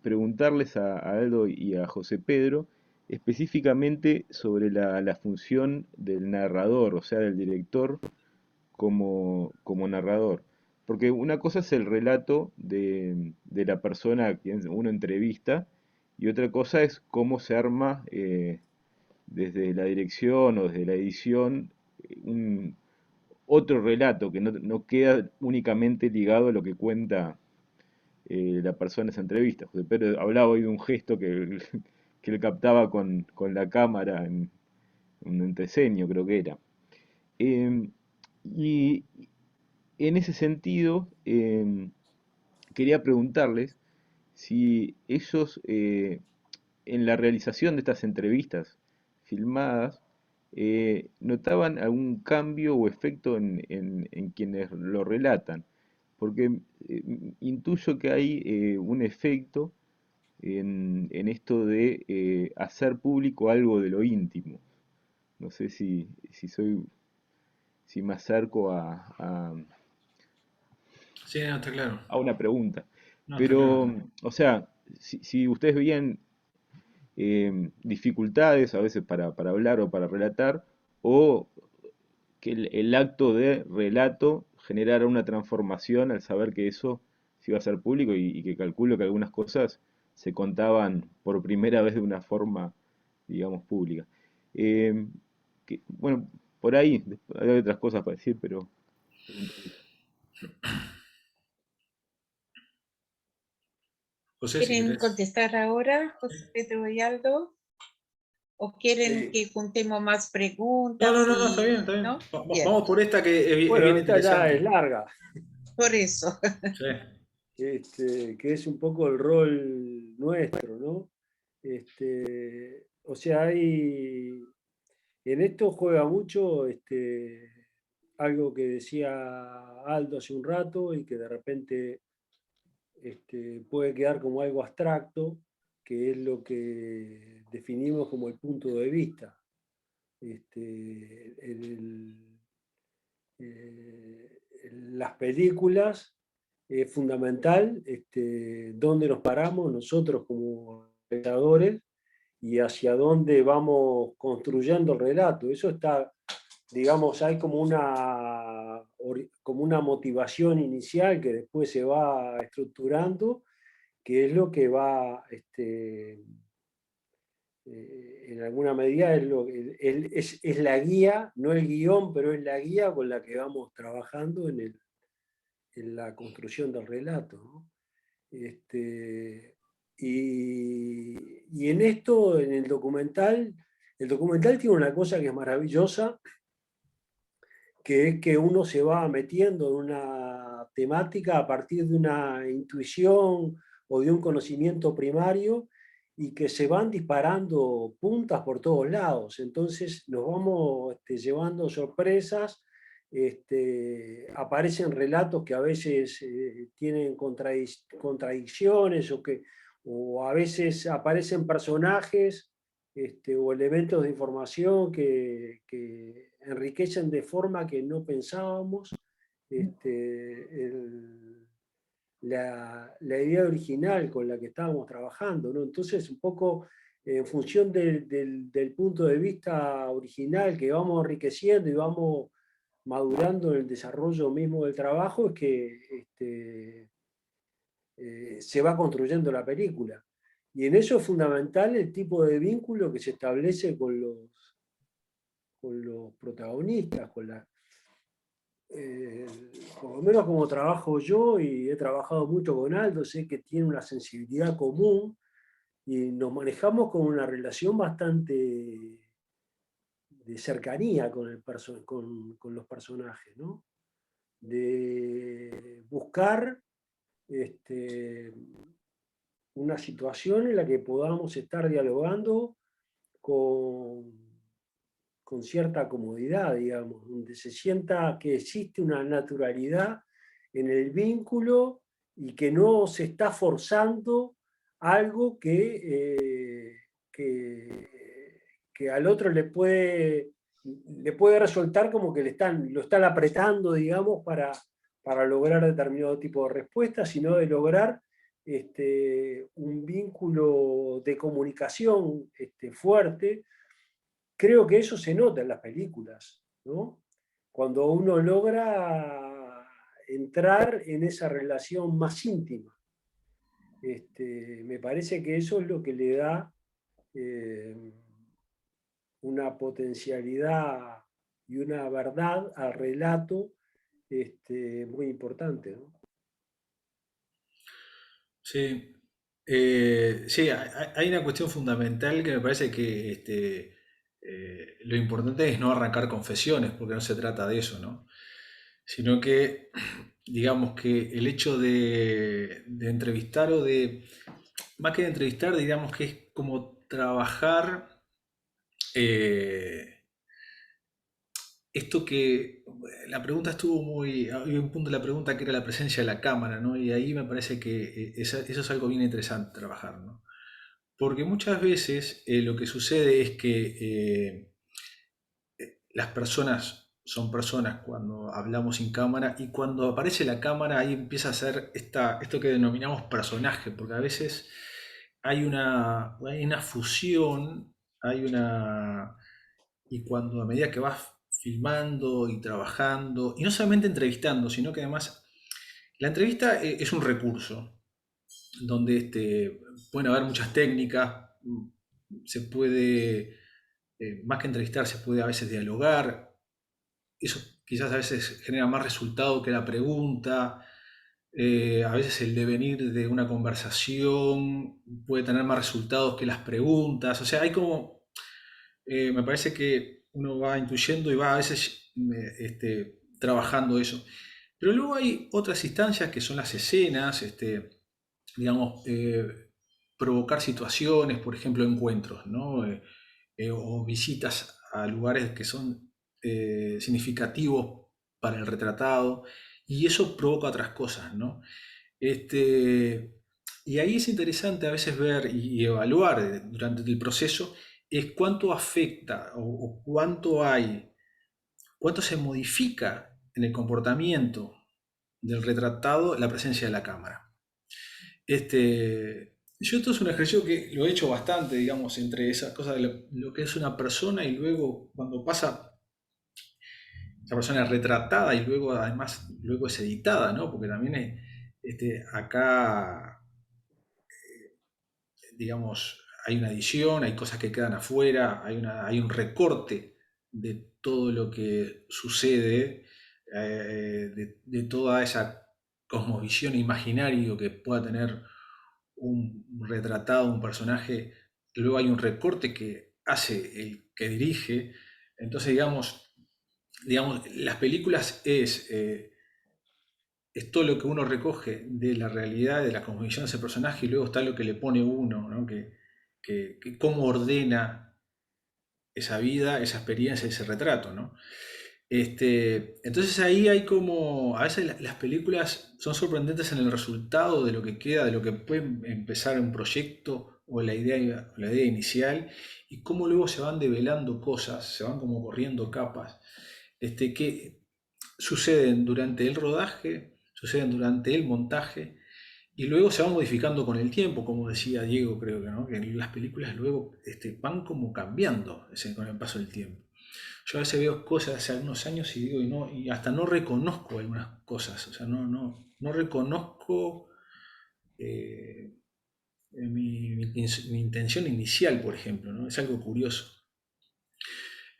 preguntarles a Aldo y a José Pedro específicamente sobre la función del narrador, o sea, del director como narrador. Porque una cosa es el relato de la persona a quien uno entrevista y otra cosa es cómo se arma desde la dirección o desde la edición otro relato que no queda únicamente ligado a lo que cuenta la persona en esa entrevista. José Pedro hablaba hoy de un gesto que él captaba con la cámara en un entreceño, creo que era. Y en ese sentido, quería preguntarles si ellos, en la realización de estas entrevistas filmadas, ¿notaban algún cambio o efecto en quienes lo relatan? Porque intuyo que hay un efecto en esto de hacer público algo de lo íntimo. No sé si me acerco Sí, no, está claro. a una pregunta. No, está claro. Pero, o sea, si ustedes veían dificultades a veces para hablar o para relatar, o que el acto de relato generara una transformación al saber que eso se iba a hacer público y que calculo que algunas cosas se contaban por primera vez de una forma, digamos, pública. Eh, bueno, por ahí, hay otras cosas para decir, pero... José, si ¿Quieren querés. contestar ahora, José Pedro y Aldo? ¿O quieren Sí. que juntemos más No, no, preguntas no, no, está bien, y está bien. no? Bien, Vamos por esta que es bien Bueno, esta ya es interesante. larga, por eso. Sí. que es un poco el rol nuestro, ¿no? O sea, en esto juega mucho algo que decía Aldo hace un rato y que de repente puede quedar como algo abstracto, que es lo que definimos como el punto de vista. Las películas es fundamental dónde nos paramos nosotros como espectadores y hacia dónde vamos construyendo el relato. Eso está, digamos, hay como una motivación inicial que después se va estructurando, que es lo que va, en alguna medida, es la guía, no el guión, pero es la guía con la que vamos trabajando en la construcción del relato, ¿no? Y en esto, en el documental tiene una cosa que es maravillosa, que es que uno se va metiendo en una temática a partir de una intuición o de un conocimiento primario y que se van disparando puntas por todos lados. Entonces nos vamos llevando sorpresas, aparecen relatos que a veces tienen contradicciones o a veces aparecen personajes o elementos de información que enriquecen de forma que no pensábamos la idea original con la que estábamos trabajando, ¿no? Entonces, un poco en función del punto de vista original que vamos enriqueciendo y vamos madurando en el desarrollo mismo del trabajo, es que se va construyendo la película. Y en eso es fundamental el tipo de vínculo que se establece con los protagonistas, eh, por lo menos como trabajo yo, y he trabajado mucho con Aldo, sé que tiene una sensibilidad común y nos manejamos con una relación bastante de cercanía con los personajes, ¿no? De buscar una situación en la que podamos estar dialogando con, con cierta comodidad, digamos, donde se sienta que existe una naturalidad en el vínculo y que no se está forzando algo que al otro le puede resultar como que lo están apretando, digamos, para lograr determinado tipo de respuesta, sino de lograr un vínculo de comunicación fuerte. Creo que eso se nota en las películas, ¿no? Cuando uno logra entrar en esa relación más íntima. Me parece que eso es lo que le da una potencialidad y una verdad al relato muy importante, ¿no? Sí. Sí, hay una cuestión fundamental que me parece que lo importante es no arrancar confesiones, porque no se trata de eso, ¿no? Sino que, digamos que el hecho de entrevistar más que de entrevistar, digamos que es como trabajar, eh, esto que la pregunta estuvo muy, había un punto de la pregunta que era la presencia de la cámara, ¿no? Y ahí me parece que eso es algo bien interesante trabajar, ¿no? Porque muchas veces lo que sucede es que las personas son personas cuando hablamos sin cámara y cuando aparece la cámara ahí empieza a ser esto que denominamos personaje, porque a veces hay una fusión, hay una... Y cuando a medida que vas filmando y trabajando, y no solamente entrevistando, sino que además la entrevista es un recurso donde pueden haber muchas técnicas, se puede, más que entrevistar, se puede a veces dialogar, eso quizás a veces genera más resultado que la pregunta, a veces el devenir de una conversación puede tener más resultados que las preguntas, o sea, hay como, me parece que uno va intuyendo y va a veces trabajando eso. Pero luego hay otras instancias que son las escenas, digamos, provocar situaciones, por ejemplo, encuentros, ¿no? O visitas a lugares que son significativos para el retratado, y eso provoca otras cosas, ¿no? Este, y ahí es interesante a veces ver y evaluar durante el proceso es cuánto afecta o cuánto hay, cuánto se modifica en el comportamiento del retratado la presencia de la cámara. Yo esto es un ejercicio que lo he hecho bastante, digamos, entre esas cosas de lo que es una persona y luego cuando pasa la persona es retratada y luego además luego es editada, ¿no? Porque también acá, digamos, hay una edición, hay cosas que quedan afuera, hay un recorte de todo lo que sucede, de toda esa cosmovisión imaginario que pueda tener un retratado, un personaje, luego hay un recorte que hace el que dirige. Entonces, digamos las películas es todo lo que uno recoge de la realidad, de la cosmovisión de ese personaje, y luego está lo que le pone uno, ¿no? Que cómo ordena esa vida, esa experiencia, ese retrato, ¿no? Entonces ahí hay como, a veces las películas son sorprendentes en el resultado de lo que queda, de lo que puede empezar un proyecto o la idea inicial, y cómo luego se van develando cosas, se van como corriendo capas, que suceden durante el rodaje, suceden durante el montaje, y luego se va modificando con el tiempo, como decía Diego, creo que, ¿no? Que las películas luego van como cambiando con el paso del tiempo. Yo a veces veo cosas de hace algunos años y digo, y hasta no reconozco algunas cosas, o sea, no reconozco eh, mi intención inicial, por ejemplo, ¿no? Es algo curioso.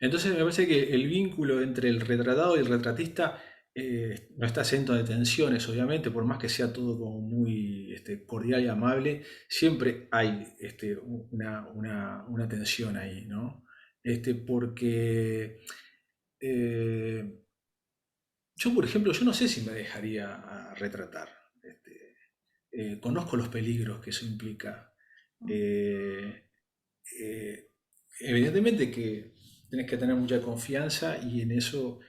Entonces me parece que el vínculo entre el retratado y el retratista no está exento de tensiones, obviamente, por más que sea todo como muy cordial y amable, siempre hay una tensión ahí, ¿no? Porque eh, yo, por ejemplo, yo no sé si me dejaría retratar. Conozco los peligros que eso implica. Eh, eh, Evidentemente que tenés que tener mucha confianza y en eso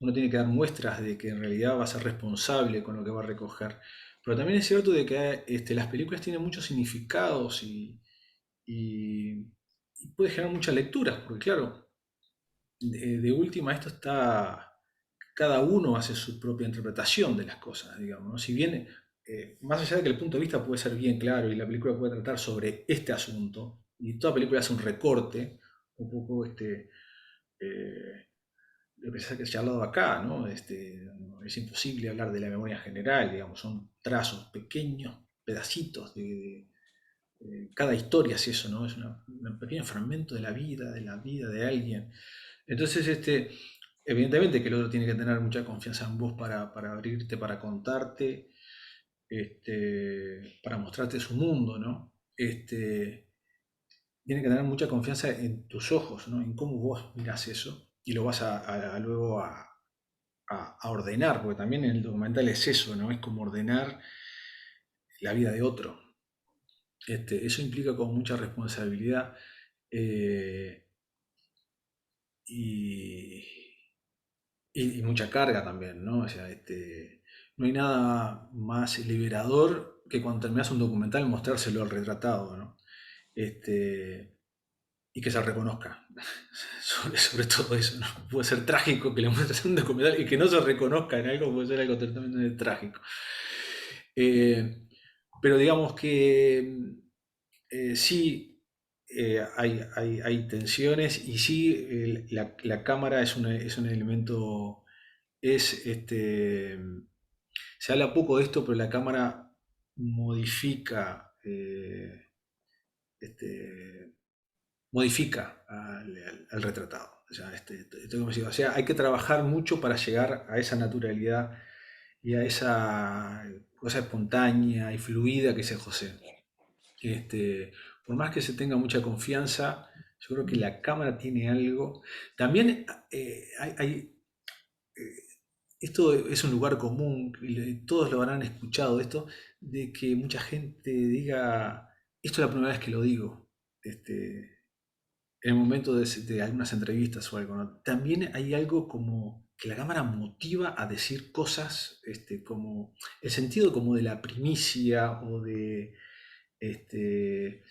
uno tiene que dar muestras de que en realidad va a ser responsable con lo que va a recoger. Pero también es cierto de que las películas tienen muchos significados y- y puede generar muchas lecturas, porque claro, de última esto está, cada uno hace su propia interpretación de las cosas, digamos, ¿no? Si bien, más allá de que el punto de vista puede ser bien claro y la película puede tratar sobre este asunto, y toda película hace un recorte, un poco eh, lo que se ha charlado acá, ¿no? No, es imposible hablar de la memoria general, digamos, son trazos, pequeños pedacitos cada historia es eso, ¿no? Es un pequeño fragmento de la vida de alguien. Entonces, evidentemente que el otro tiene que tener mucha confianza en vos para abrirte, para contarte, para mostrarte su mundo, ¿no? Tiene que tener mucha confianza en tus ojos, ¿no? En cómo vos mirás eso y lo vas luego a ordenar, porque también en el documental es eso, ¿no? Es como ordenar la vida de otro. Eso implica con mucha responsabilidad eh, y, y mucha carga también, ¿no? O sea, no hay nada más liberador que cuando terminas un documental mostrárselo al retratado, ¿no? Y que se reconozca. Sobre todo eso, ¿no? Puede ser trágico que le muestres un documental y que no se reconozca en algo, puede ser algo totalmente trágico. Pero digamos que sí, hay tensiones y sí, la cámara es un elemento, se habla poco de esto, pero la cámara modifica, este, modifica al retratado. O sea, o sea, hay que trabajar mucho para llegar a esa naturalidad y a esa cosa espontánea y fluida que es el José. Por más que se tenga mucha confianza, yo creo que la cámara tiene algo. También esto es un lugar común, y todos lo habrán escuchado esto, de que mucha gente diga, esto es la primera vez que lo digo, en el momento de algunas entrevistas o algo, ¿no? También hay algo como que la cámara motiva a decir cosas, como el sentido como de la primicia este,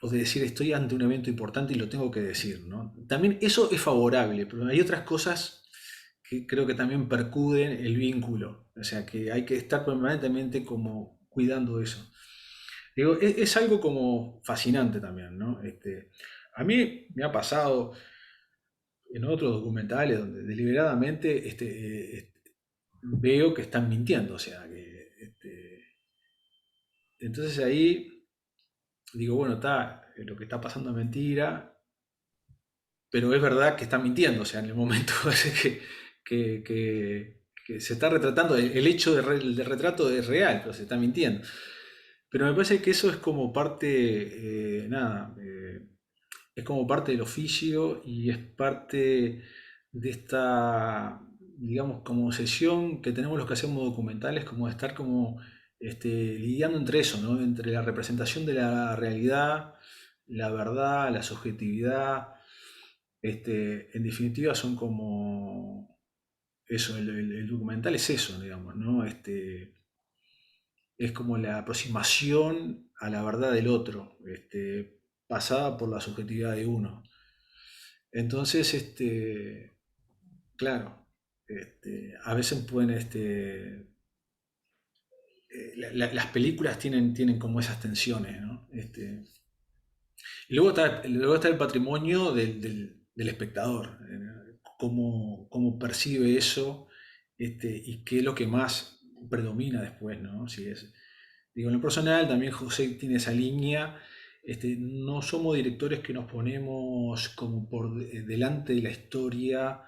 o de decir estoy ante un evento importante y lo tengo que decir, ¿no? También eso es favorable, pero hay otras cosas que creo que también percuden el vínculo, o sea que hay que estar permanentemente como cuidando eso. Digo, es algo como fascinante también, ¿no? A mí me ha pasado en otros documentales donde deliberadamente veo que están mintiendo, o sea, que entonces ahí digo, bueno, está, lo que está pasando es mentira, pero es verdad que están mintiendo, o sea, en el momento ese que se está retratando, el hecho del retrato es real, pero se está mintiendo. Pero me parece que eso es como parte, nada, es como parte del oficio y es parte de esta, digamos, como sesión que tenemos los que hacemos documentales, como de estar como lidiando entre eso, ¿no? Entre la representación de la realidad, la verdad, la subjetividad. En definitiva son como eso, el documental es eso, digamos, ¿no? Es como la aproximación a la verdad del otro, pasada por la subjetividad de uno. Entonces, claro, a veces pueden, las películas tienen como esas tensiones, ¿no? Y luego está el patrimonio del espectador, cómo percibe eso, y qué es lo que más predomina después, ¿no? Si es, digo, en lo personal también José tiene esa línea. No somos directores que nos ponemos como por delante de la historia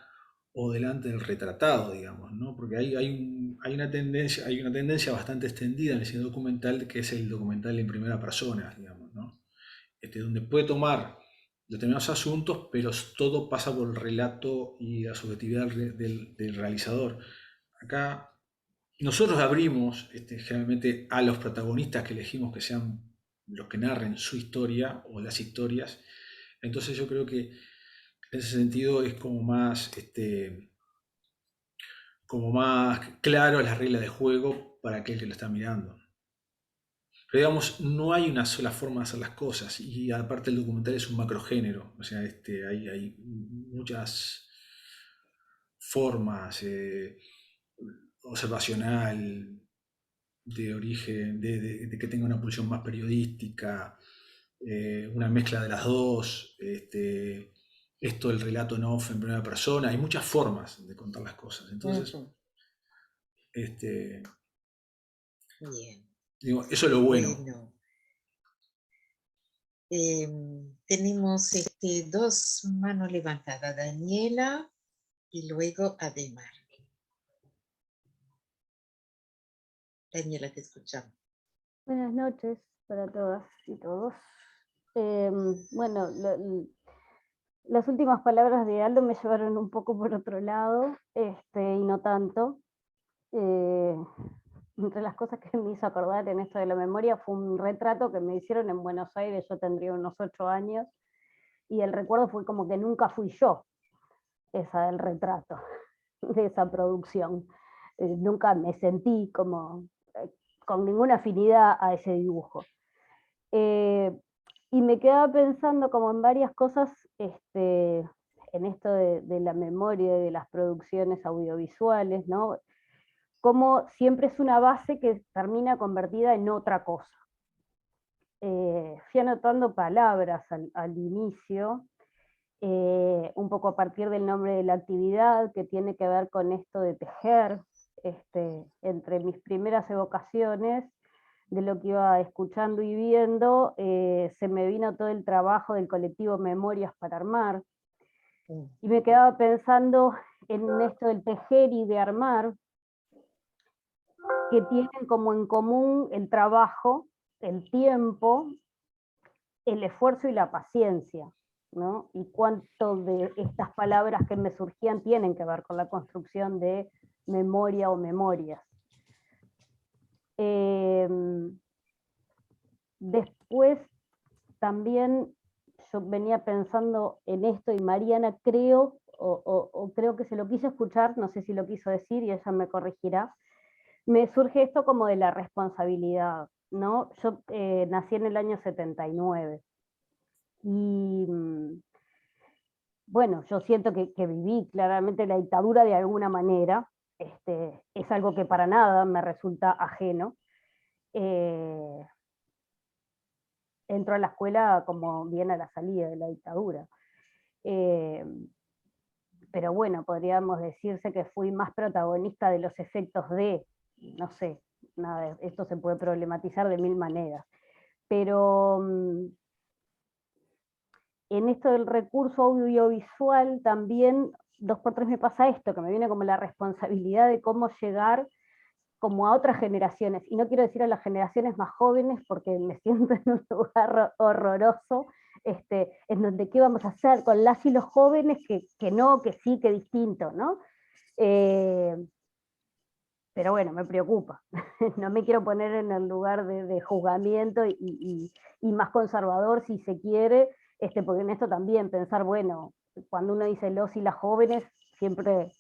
o delante del retratado, digamos, ¿no? Porque hay una tendencia bastante extendida en el cine documental que es el documental en primera persona, digamos, ¿no? Donde puede tomar determinados asuntos, pero todo pasa por el relato y la subjetividad del realizador. Acá nosotros abrimos generalmente a los protagonistas que elegimos que sean los que narren su historia o las historias. Entonces yo creo que en ese sentido es como más claro las reglas de juego para aquel que lo está mirando. Pero digamos, no hay una sola forma de hacer las cosas y aparte el documental es un macrogénero, o sea, hay muchas formas, observacional, de origen, de que tenga una pulsión más periodística, una mezcla de las dos, esto del relato en off en primera persona, hay muchas formas de contar las cosas. Entonces, Ujú. este, Bien, digo, eso es lo bueno. bueno. Tenemos dos manos levantadas, Daniela y luego Ademar. Daniela, te escuchamos. Buenas noches para todas y todos. Bueno, las últimas palabras de Aldo me llevaron un poco por otro lado, y no tanto. Entre las cosas que me hizo acordar en esto de la memoria fue un retrato que me hicieron en Buenos Aires, yo tendría unos 8 años, y el recuerdo fue como que nunca fui yo esa del retrato. de esa producción. Nunca me sentí como con ninguna afinidad a ese dibujo. Y me quedaba pensando como en varias cosas en esto de la memoria y de las producciones audiovisuales, ¿no? Como siempre es una base que termina convertida en otra cosa. Fui anotando palabras al inicio, un poco a partir del nombre de la actividad, que tiene que ver con esto de tejer. Entre mis primeras evocaciones de lo que iba escuchando y viendo, se me vino todo el trabajo del colectivo Memorias para Armar, y me quedaba pensando en esto del tejer y de armar, que tienen como en común el trabajo, el tiempo, el esfuerzo y la paciencia, ¿no? Y cuánto de estas palabras que me surgían tienen que ver con la construcción de memoria o memorias. Después también yo venía pensando en esto, y Mariana creo, o creo que se lo quiso escuchar, no sé si lo quiso decir y ella me corregirá, me surge esto como de la responsabilidad, ¿no? Yo nací en el año 79 y bueno, yo siento que viví claramente la dictadura de alguna manera, es algo que para nada me resulta ajeno. Entro a la escuela como bien a la salida de la dictadura. Pero bueno, podríamos decirse que fui más protagonista de los efectos de, no sé, nada, esto se puede problematizar de mil maneras. Pero en esto del recurso audiovisual también, 2x3 me pasa esto, que me viene como la responsabilidad de cómo llegar como a otras generaciones, y no quiero decir a las generaciones más jóvenes porque me siento en un lugar horroroso, en donde qué vamos a hacer con las y los jóvenes, que no, que sí, que distinto, ¿no? Pero bueno, me preocupa, no me quiero poner en el lugar de juzgamiento y más conservador si se quiere, porque en esto también pensar, bueno, cuando uno dice los y las jóvenes, siempre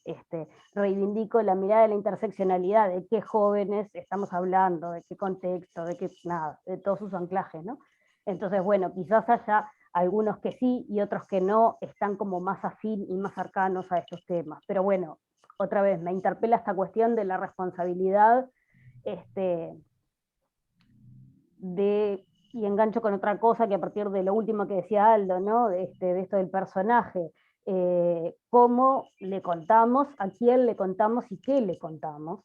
reivindico la mirada de la interseccionalidad, de qué jóvenes estamos hablando, de qué contexto, de qué, nada, de todos sus anclajes, ¿no? Entonces, bueno, quizás haya algunos que sí y otros que no, están como más afín y más cercanos a estos temas. Pero bueno, otra vez, me interpela esta cuestión de la responsabilidad, y engancho con otra cosa que a partir de lo último que decía Aldo, ¿no? De esto del personaje, cómo le contamos, a quién le contamos y qué le contamos,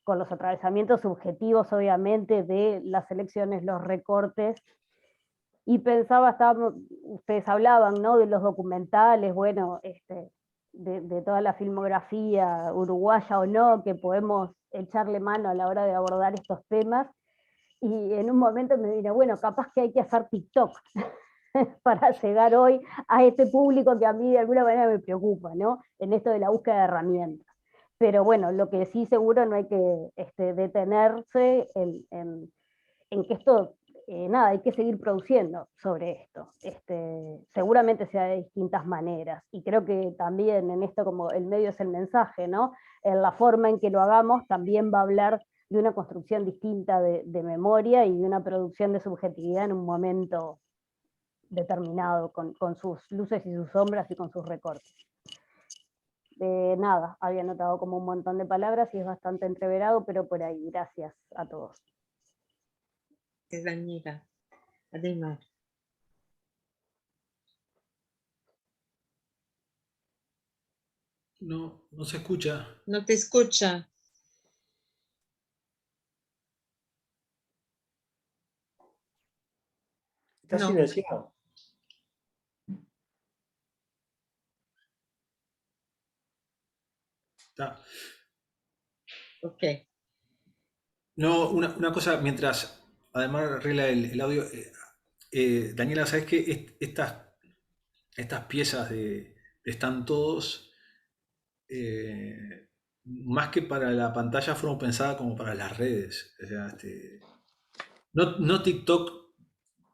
con los atravesamientos subjetivos, obviamente, de las elecciones, los recortes, y pensaba, ustedes hablaban, ¿no? De los documentales, bueno, de toda la filmografía uruguaya o no, que podemos echarle mano a la hora de abordar estos temas, y en un momento me vino, bueno, capaz que hay que hacer TikTok para llegar hoy a este público que a mí de alguna manera me preocupa, ¿no? En esto de la búsqueda de herramientas. Pero bueno, lo que sí seguro no hay que detenerse en que esto, nada, hay que seguir produciendo sobre esto. Seguramente sea de distintas maneras, y creo que también en esto, como el medio es el mensaje, ¿no? En la forma en que lo hagamos también va a hablar de una construcción distinta de memoria y de una producción de subjetividad en un momento determinado, con sus luces y sus sombras y con sus recortes. Nada, había anotado como un montón de palabras y es bastante entreverado, pero por ahí, gracias a todos. Daniela, Ademar. No, no se escucha. No te escucha. ¿Está No. silenciado? Está. Ok. No, una cosa, mientras además arregla el audio, Daniela, ¿sabes qué? Estas piezas de Están Todos, más que para la pantalla, fueron pensadas como para las redes. O sea, no TikTok,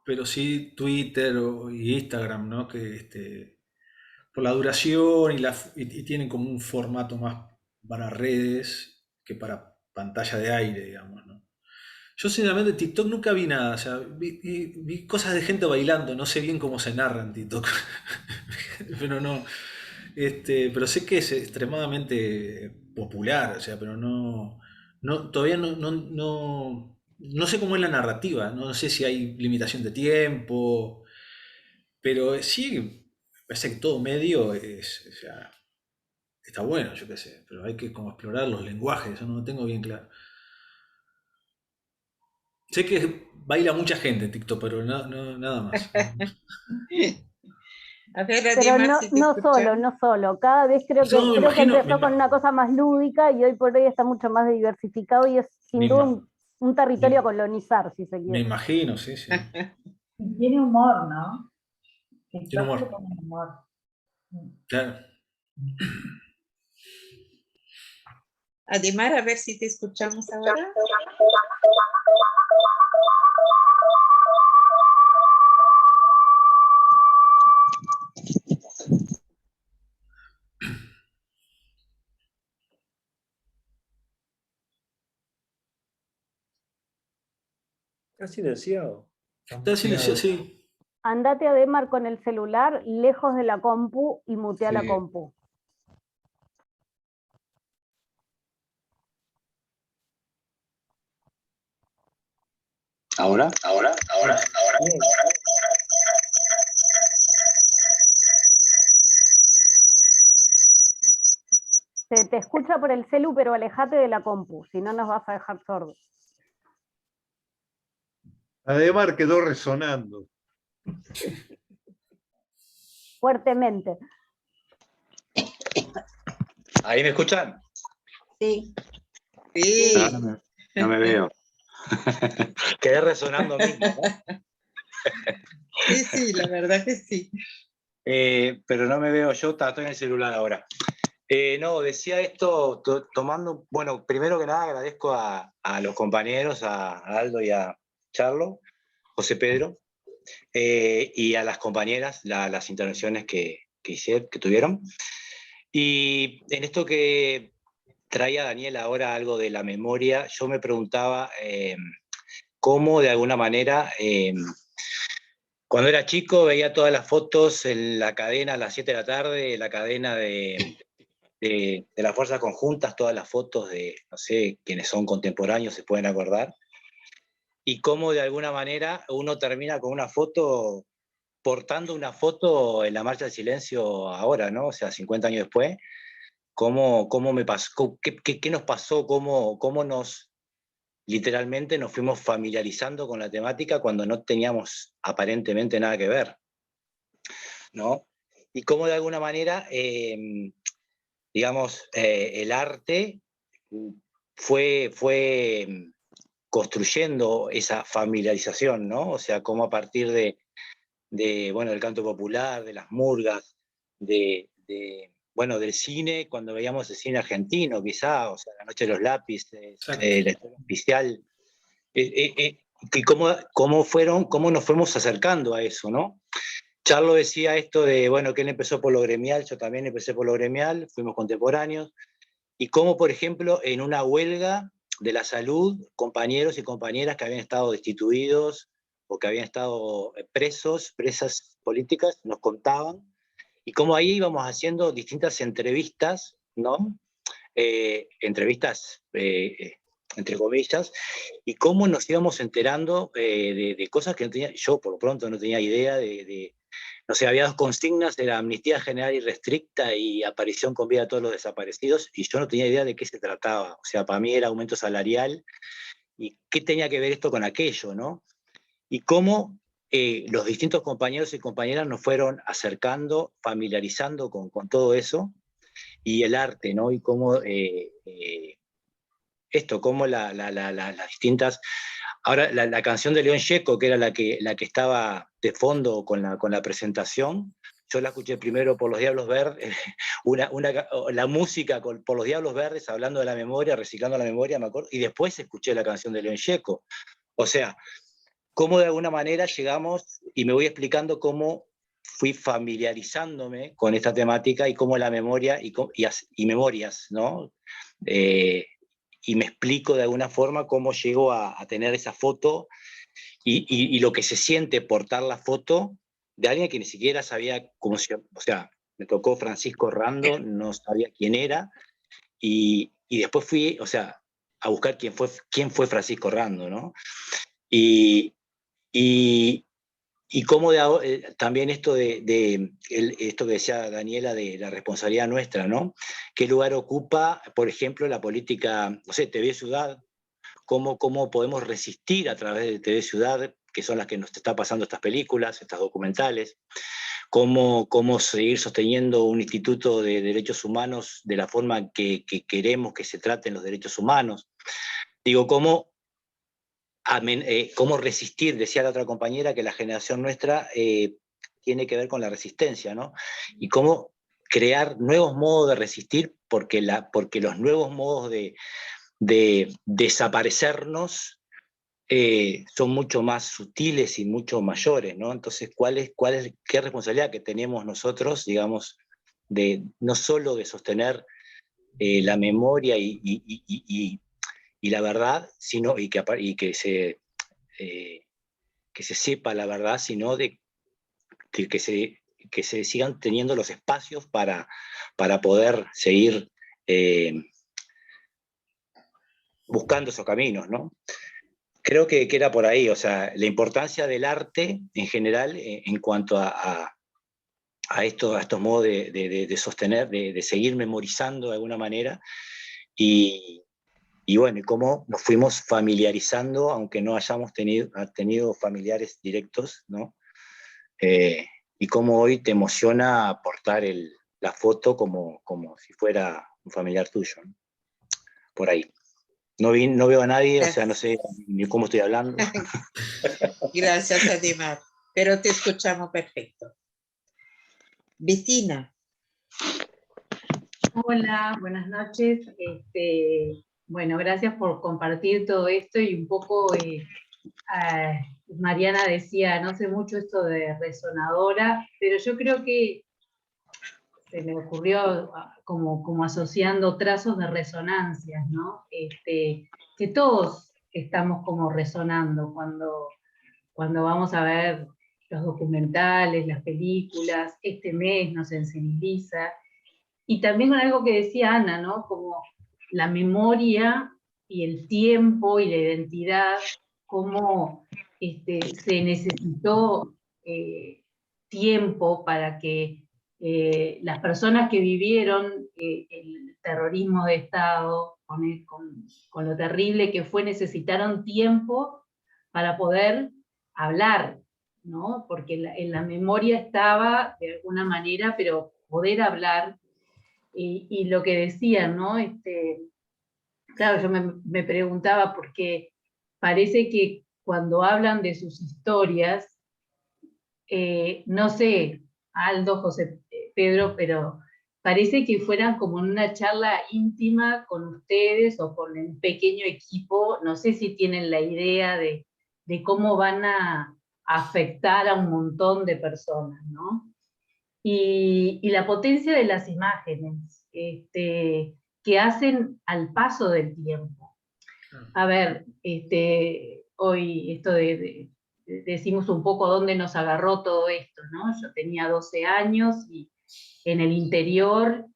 pero sí Twitter y Instagram, ¿no? por la duración y tienen como un formato más para redes que para pantalla de aire, digamos, ¿no? Yo sinceramente TikTok nunca vi nada, o sea, vi cosas de gente bailando, no sé bien cómo se narra en TikTok, pero no, pero sé que es extremadamente popular, o sea, pero todavía no sé cómo es la narrativa, no sé si hay limitación de tiempo, pero sí, me parece que todo medio o sea, está bueno, yo qué sé, pero hay que como explorar los lenguajes, eso no lo tengo bien claro. Sé que baila mucha gente en TikTok, pero nada más. A ver, Pero Ademar, si te no solo, escuchamos. no solo. Cada vez No, creo que empezó con una cosa más lúdica y hoy por hoy está mucho más diversificado y es me sin duda ima- un territorio a me- colonizar, si se me quiere. imagino, sí, sí. Y tiene humor, ¿no? Tiene TikTok le humor. pone humor. Claro. Ademar, a ver si te escuchamos ahora. Está silenciado. Está silencioso, sí. Andate a Demar con el celular lejos de la compu y mutea la Sí. compu. ¿Ahora? Bien. Se te escucha por el celu, pero alejate de la compu, si no nos vas a dejar sordos. Ademar quedó resonando. Fuertemente. ¿Ahí me escuchan? Sí. Sí, No me veo. Quedé resonando mismo, ¿no? sí, la verdad que sí. Pero no me veo yo, estoy en el celular ahora. No, decía esto tomando, bueno, primero que nada agradezco a los compañeros, a Aldo y a Charlo, José Pedro, y a las compañeras, las intervenciones que tuvieron. Y en esto que traía Daniel ahora algo de la memoria, yo me preguntaba cómo de alguna manera, cuando era chico veía todas las fotos en la cadena a las 7 de la tarde, la cadena de las fuerzas conjuntas, todas las fotos de, no sé, quienes son contemporáneos se pueden acordar, y cómo de alguna manera uno termina con una foto, portando una foto en la Marcha del Silencio ahora, ¿no? O sea, 50 años después, cómo me pasó, qué nos pasó, cómo nos, literalmente nos fuimos familiarizando con la temática cuando no teníamos aparentemente nada que ver, ¿no? Y cómo de alguna manera, digamos, el arte fue construyendo esa familiarización, ¿no? O sea, cómo a partir bueno, del canto popular, de las murgas, bueno, del cine, cuando veíamos el cine argentino, quizá, o sea, La Noche de los Lápices, Exacto. La Historia Oficial, y cómo nos fuimos acercando a eso, ¿no? Charlo decía esto de, bueno, que él empezó por lo gremial, yo también empecé por lo gremial, fuimos contemporáneos, y cómo, por ejemplo, en una huelga de la salud, compañeros y compañeras que habían estado destituidos o que habían estado presas políticas, nos contaban, y cómo ahí íbamos haciendo distintas entrevistas, ¿no? Entrevistas, entre comillas, y cómo nos íbamos enterando de cosas que no tenía, yo por lo pronto no tenía idea no sé, había dos consignas, era amnistía general y restricta y aparición con vida a todos los desaparecidos, y yo no tenía idea de qué se trataba. O sea, para mí era aumento salarial, y qué tenía que ver esto con aquello, ¿no? Y cómo los distintos compañeros y compañeras nos fueron acercando, familiarizando con todo eso, y el arte, ¿no? Y cómo cómo las distintas... Ahora, la canción de León Gieco, que era la que estaba de fondo con la presentación, yo la escuché primero por Los Diablos Verdes, la música por Los Diablos Verdes, hablando de la memoria, reciclando la memoria, me acuerdo, y después escuché la canción de León Gieco. O sea, cómo de alguna manera llegamos, y me voy explicando cómo fui familiarizándome con esta temática y cómo la memoria y memorias, ¿no? Y me explico de alguna forma cómo llego a tener esa foto y lo que se siente portar la foto de alguien que ni siquiera sabía cómo se... O sea, me tocó Francisco Rando, no sabía quién era, y después fui, o sea, a buscar quién fue Francisco Rando, ¿no? Y cómo también esto esto que decía Daniela de la responsabilidad nuestra, ¿no? ¿Qué lugar ocupa, por ejemplo, la política, no sé, TV Ciudad? ¿Cómo podemos resistir a través de TV Ciudad, que son las que nos está pasando estas películas, estas documentales? ¿Cómo seguir sosteniendo un instituto de derechos humanos de la forma que queremos que se traten los derechos humanos? Digo, ¿cómo resistir? Decía la otra compañera que la generación nuestra tiene que ver con la resistencia, ¿no? Y cómo crear nuevos modos de resistir, porque los nuevos modos de desaparecernos son mucho más sutiles y mucho mayores, ¿no? Entonces, qué responsabilidad que tenemos nosotros, digamos, no solo de sostener la memoria y la verdad, sino que se sepa la verdad, sino de que se sigan teniendo los espacios para poder seguir buscando esos caminos, ¿no? Creo que era por ahí, o sea, la importancia del arte en general en cuanto a estos modos de sostener, de seguir memorizando de alguna manera, y bueno, y cómo nos fuimos familiarizando, aunque no hayamos tenido familiares directos, ¿no? Y cómo hoy te emociona aportar la foto como si fuera un familiar tuyo, ¿no? Por ahí. No veo a nadie, o sea, no sé ni cómo estoy hablando. Gracias, Ademar, pero te escuchamos perfecto. Bettina. Hola, buenas noches. Bueno, gracias por compartir todo esto y un poco, Mariana decía, no sé mucho esto de resonadora, pero yo creo que se me ocurrió como asociando trazos de resonancias, ¿no? Que todos estamos como resonando cuando vamos a ver los documentales, las películas, este mes nos sensibiliza, y también con algo que decía Ana, ¿no? Como la memoria y el tiempo y la identidad, cómo se necesitó tiempo para que las personas que vivieron el terrorismo de Estado, con lo terrible que fue, necesitaron tiempo para poder hablar, ¿no? Porque en la memoria estaba de alguna manera, pero poder hablar, y lo que decían, ¿no? Claro, yo me preguntaba, porque parece que cuando hablan de sus historias, no sé, Aldo, José, Pedro, pero parece que fueran como en una charla íntima con ustedes o con un pequeño equipo. No sé si tienen la idea de cómo van a afectar a un montón de personas, ¿no? Y la potencia de las imágenes que hacen al paso del tiempo. A ver, hoy esto decimos un poco dónde nos agarró todo esto, ¿no? Yo tenía 12 años y en el interior,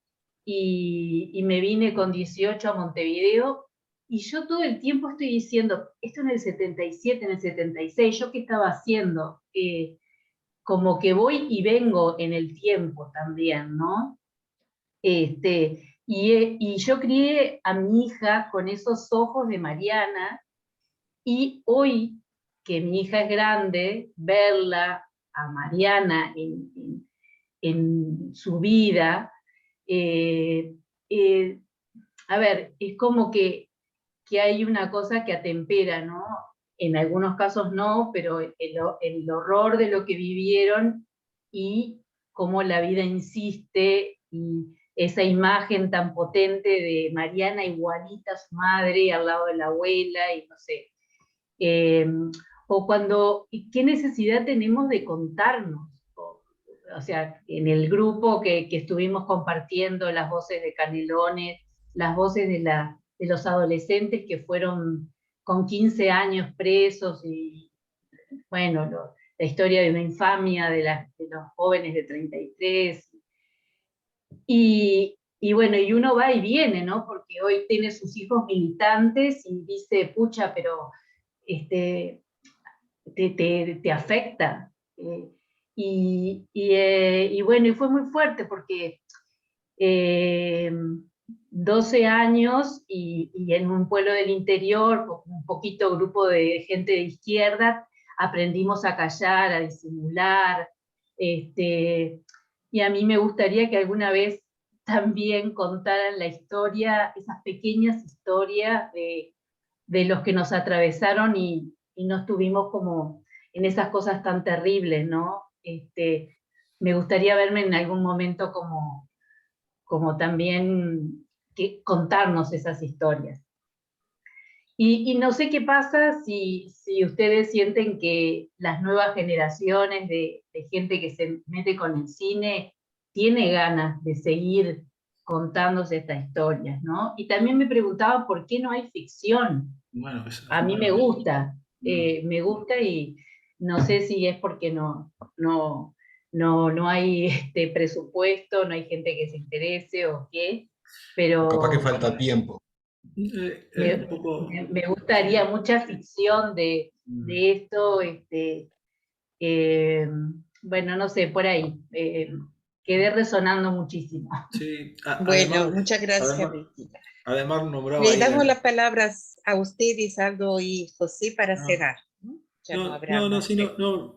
y me vine con 18 a Montevideo, y yo todo el tiempo estoy diciendo, esto en el 77, en el 76, ¿yo qué estaba haciendo? Como que voy y vengo en el tiempo también, ¿no? Y yo crié a mi hija con esos ojos de Mariana, y hoy que mi hija es grande, verla a Mariana en su vida, a ver, es como que hay una cosa que atempera, ¿no? En algunos casos no, pero el horror de lo que vivieron y cómo la vida insiste, y esa imagen tan potente de Mariana igualita a su madre al lado de la abuela, y no sé. O cuando, ¿qué necesidad tenemos de contarnos? o sea, en el grupo que estuvimos compartiendo las voces de Canelones, las voces de los adolescentes que fueron con 15 años presos y, bueno, la historia de una infamia de los jóvenes de 33. Y bueno, y uno va y viene, ¿no? Porque hoy tiene sus hijos militantes y dice, pucha, pero te afecta. Y bueno, y fue muy fuerte porque 12 años y en un pueblo del interior, con un poquito grupo de gente de izquierda, aprendimos a callar, a disimular, y a mí me gustaría que alguna vez también contaran la historia, esas pequeñas historias de los que nos atravesaron y no estuvimos como en esas cosas tan terribles, ¿no? Me gustaría verme en algún momento como también contarnos esas historias. Y no sé qué pasa si ustedes sienten que las nuevas generaciones de gente que se mete con el cine tiene ganas de seguir contándose estas historias, ¿no? Y también me preguntaba por qué no hay ficción. Bueno, A mí me gusta y no sé si es porque no hay presupuesto, no hay gente que se interese o qué, pero Capaz que falta tiempo. Un poco. me gustaría mucha ficción de esto, bueno, no sé, por ahí, quedé resonando muchísimo. Sí, Bueno, muchas gracias, Bettina. Además nombraba Le ahí damos las palabras a ustedes, Aldo y José, para cerrar. Ya no habrá no, más sí,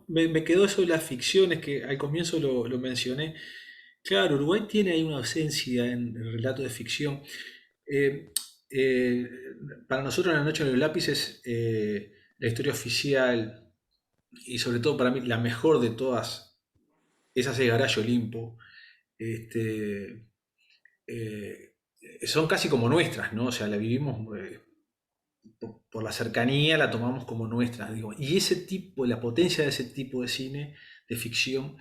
me quedó eso de las ficciones que al comienzo lo mencioné. Claro, Uruguay tiene ahí una ausencia en el relato de ficción. Eh, eh, para nosotros La noche de los lápices, la historia oficial y sobre todo para mí la mejor de todas, esa es Garayo Olimpo. Este, eh, son casi como nuestras, ¿no? O sea, la vivimos por la cercanía, la tomamos como nuestra, digo. Y ese tipo, la potencia de ese tipo de cine, de ficción,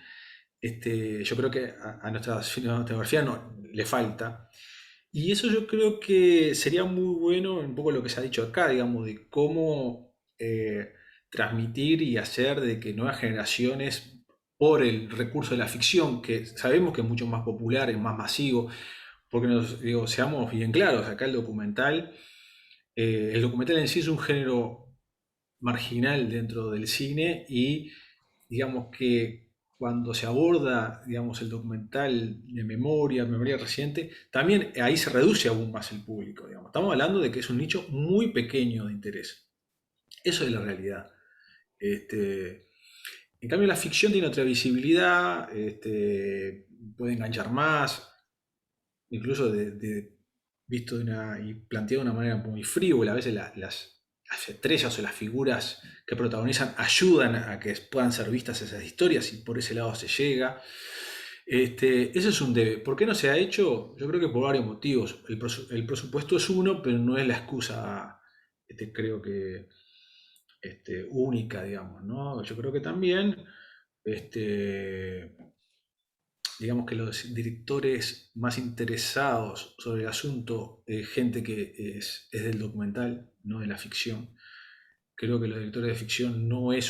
yo creo que a nuestra cinematografía no, le falta. Y eso yo creo que sería muy bueno, un poco lo que se ha dicho acá, digamos, de cómo transmitir y hacer de que nuevas generaciones, por el recurso de la ficción, que sabemos que es mucho más popular, es más masivo, porque digo, seamos bien claros, acá el documental en sí es un género marginal dentro del cine y digamos que cuando se aborda, digamos, el documental de memoria reciente, también ahí se reduce aún más el público, digamos. Estamos hablando de que es un nicho muy pequeño de interés. Eso es la realidad. En cambio, la ficción tiene otra visibilidad, puede enganchar más, incluso visto y planteado de una manera muy frívola. A veces las estrellas o las figuras que protagonizan ayudan a que puedan ser vistas esas historias y por ese lado se llega. Eso es un debe. ¿Por qué no se ha hecho? Yo creo que por varios motivos. El presupuesto es uno, pero no es la excusa, creo que única, digamos, ¿no? Yo creo que también digamos que los directores más interesados sobre el asunto, gente que es del documental, no de la ficción. Creo que los directores de ficción no ha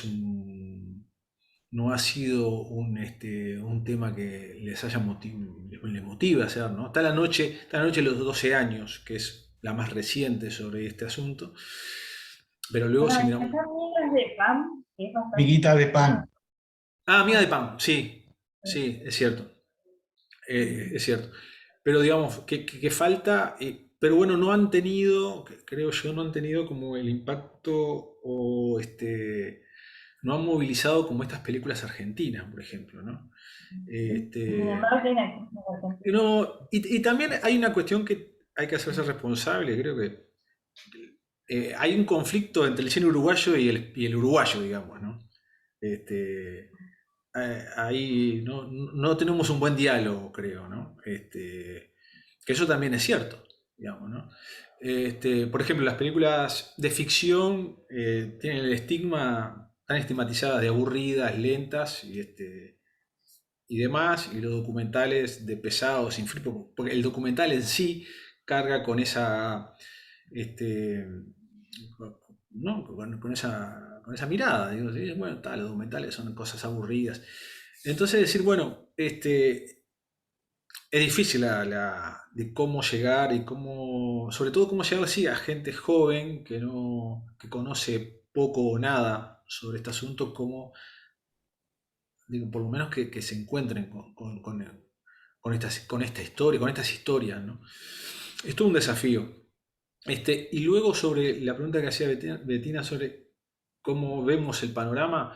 sido un tema que les les motive a hacer, ¿no? Está la noche de los 12 años, que es la más reciente sobre este asunto. Pero luego si miramos... Migas de pan, que es bastante... Miguita de pan. Miga de pan, sí, es cierto. Es cierto. Pero digamos, que falta, pero bueno, no han tenido, creo yo, no han tenido como el impacto o no han movilizado como estas películas argentinas, por ejemplo, ¿no? Y también hay una cuestión que hay que hacerse responsable, creo que hay un conflicto entre el cine uruguayo y el uruguayo, digamos, ¿no? Ahí no tenemos un buen diálogo, creo, ¿no? Que eso también es cierto, digamos, ¿no? Por ejemplo, las películas de ficción tienen el estigma, tan estigmatizadas de aburridas, lentas, y demás, y los documentales de pesado, sin filtro, porque el documental en sí carga con esa, este, ¿no? con esa mirada, digo, ¿sí? Bueno, tal, los documentales son cosas aburridas. Entonces decir, bueno, es difícil de cómo llegar y cómo, sobre todo cómo llegar así a gente joven que no, que conoce poco o nada sobre este asunto, como, digo, por lo menos que se encuentren con esta historia, con estas historias, ¿no? Es todo un desafío. Y luego sobre la pregunta que hacía Betina sobre cómo vemos el panorama,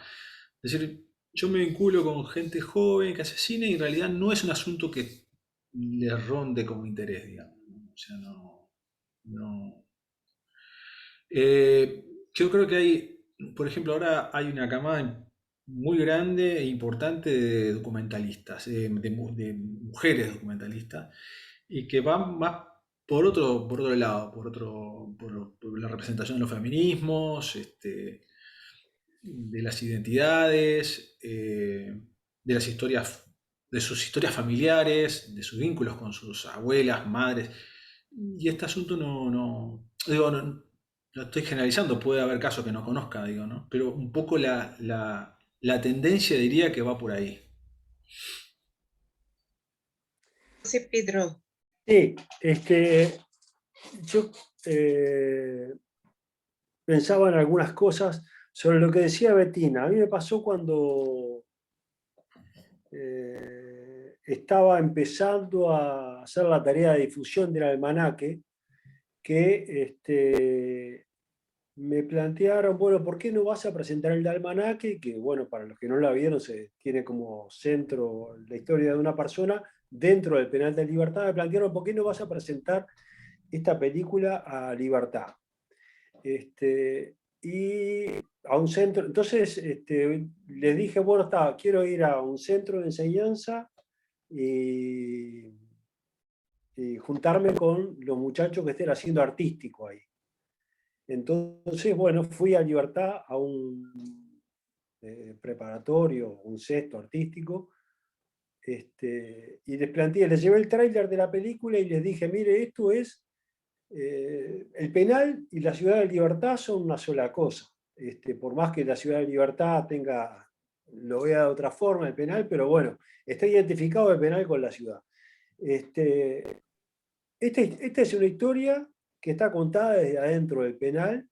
es decir, yo me vinculo con gente joven que hace cine y en realidad no es un asunto que les ronde como interés, digamos, ¿no? O sea, no. Yo creo que hay, por ejemplo, ahora hay una camada muy grande e importante de documentalistas, de mujeres documentalistas, y que van más por otro lado, por la representación de los feminismos, de las identidades, de las historias, de sus historias familiares, de sus vínculos con sus abuelas, madres. Y este asunto digo, no estoy generalizando, puede haber casos que no conozca, digo, ¿no? Pero un poco la tendencia diría que va por ahí. José Pedro. Sí, yo pensaba en algunas cosas sobre lo que decía Betina. A mí me pasó cuando estaba empezando a hacer la tarea de difusión del almanaque, que me plantearon, bueno, ¿por qué no vas a presentar el almanaque? Que, bueno, para los que no la vieron, se tiene como centro la historia de una persona dentro del penal de Libertad. Me plantearon, ¿por qué no vas a presentar esta película a Libertad? Y a un centro, entonces les dije, bueno, quiero ir a un centro de enseñanza y juntarme con los muchachos que estén haciendo artístico ahí. Entonces, bueno, fui a Libertad a un preparatorio, un sexto artístico, y les planteé, les llevé el tráiler de la película y les dije, mire, esto es, el penal y la ciudad de Libertad son una sola cosa. Por más que la ciudad de Libertad lo vea de otra forma, el penal, pero bueno, está identificado el penal con la ciudad. Esta es una historia que está contada desde adentro del penal,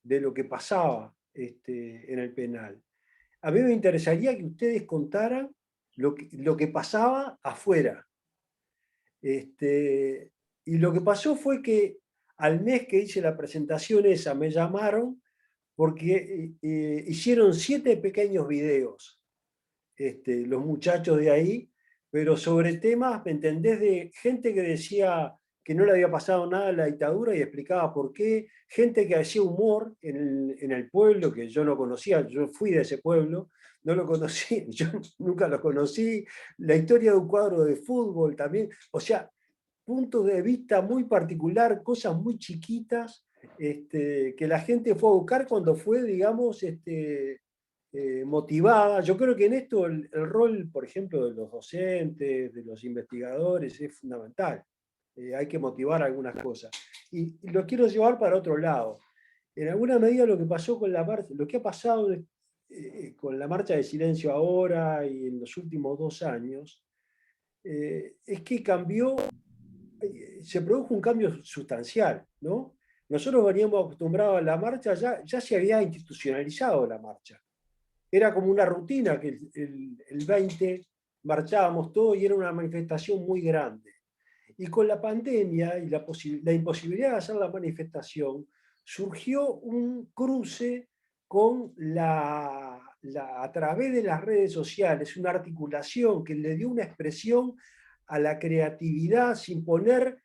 de lo que pasaba en el penal. A mí me interesaría que ustedes contaran lo que pasaba afuera. Y lo que pasó fue que al mes que hice la presentación esa me llamaron porque hicieron 7 pequeños videos, los muchachos de ahí, pero sobre temas, ¿me entendés? De gente que decía que no le había pasado nada en la dictadura y explicaba por qué, gente que hacía humor en el pueblo, que yo no conocía, yo fui de ese pueblo, no lo conocí, yo nunca lo conocí, la historia de un cuadro de fútbol también, o sea, puntos de vista muy particular, cosas muy chiquitas, que la gente fue a buscar cuando fue, digamos, motivada. Yo creo que en esto el rol, por ejemplo, de los docentes, de los investigadores, es fundamental. Hay que motivar algunas cosas. Y lo quiero llevar para otro lado. En alguna medida lo que pasó con la marcha, lo que ha pasado con la marcha de silencio ahora y en los últimos 2 años, es que se produjo un cambio sustancial, ¿no? Nosotros veníamos acostumbrados a la marcha, ya se había institucionalizado la marcha. Era como una rutina que el 20 marchábamos todos y era una manifestación muy grande. Y con la pandemia y la imposibilidad de hacer la manifestación, surgió un cruce con a través de las redes sociales, una articulación que le dio una expresión a la creatividad sin poner,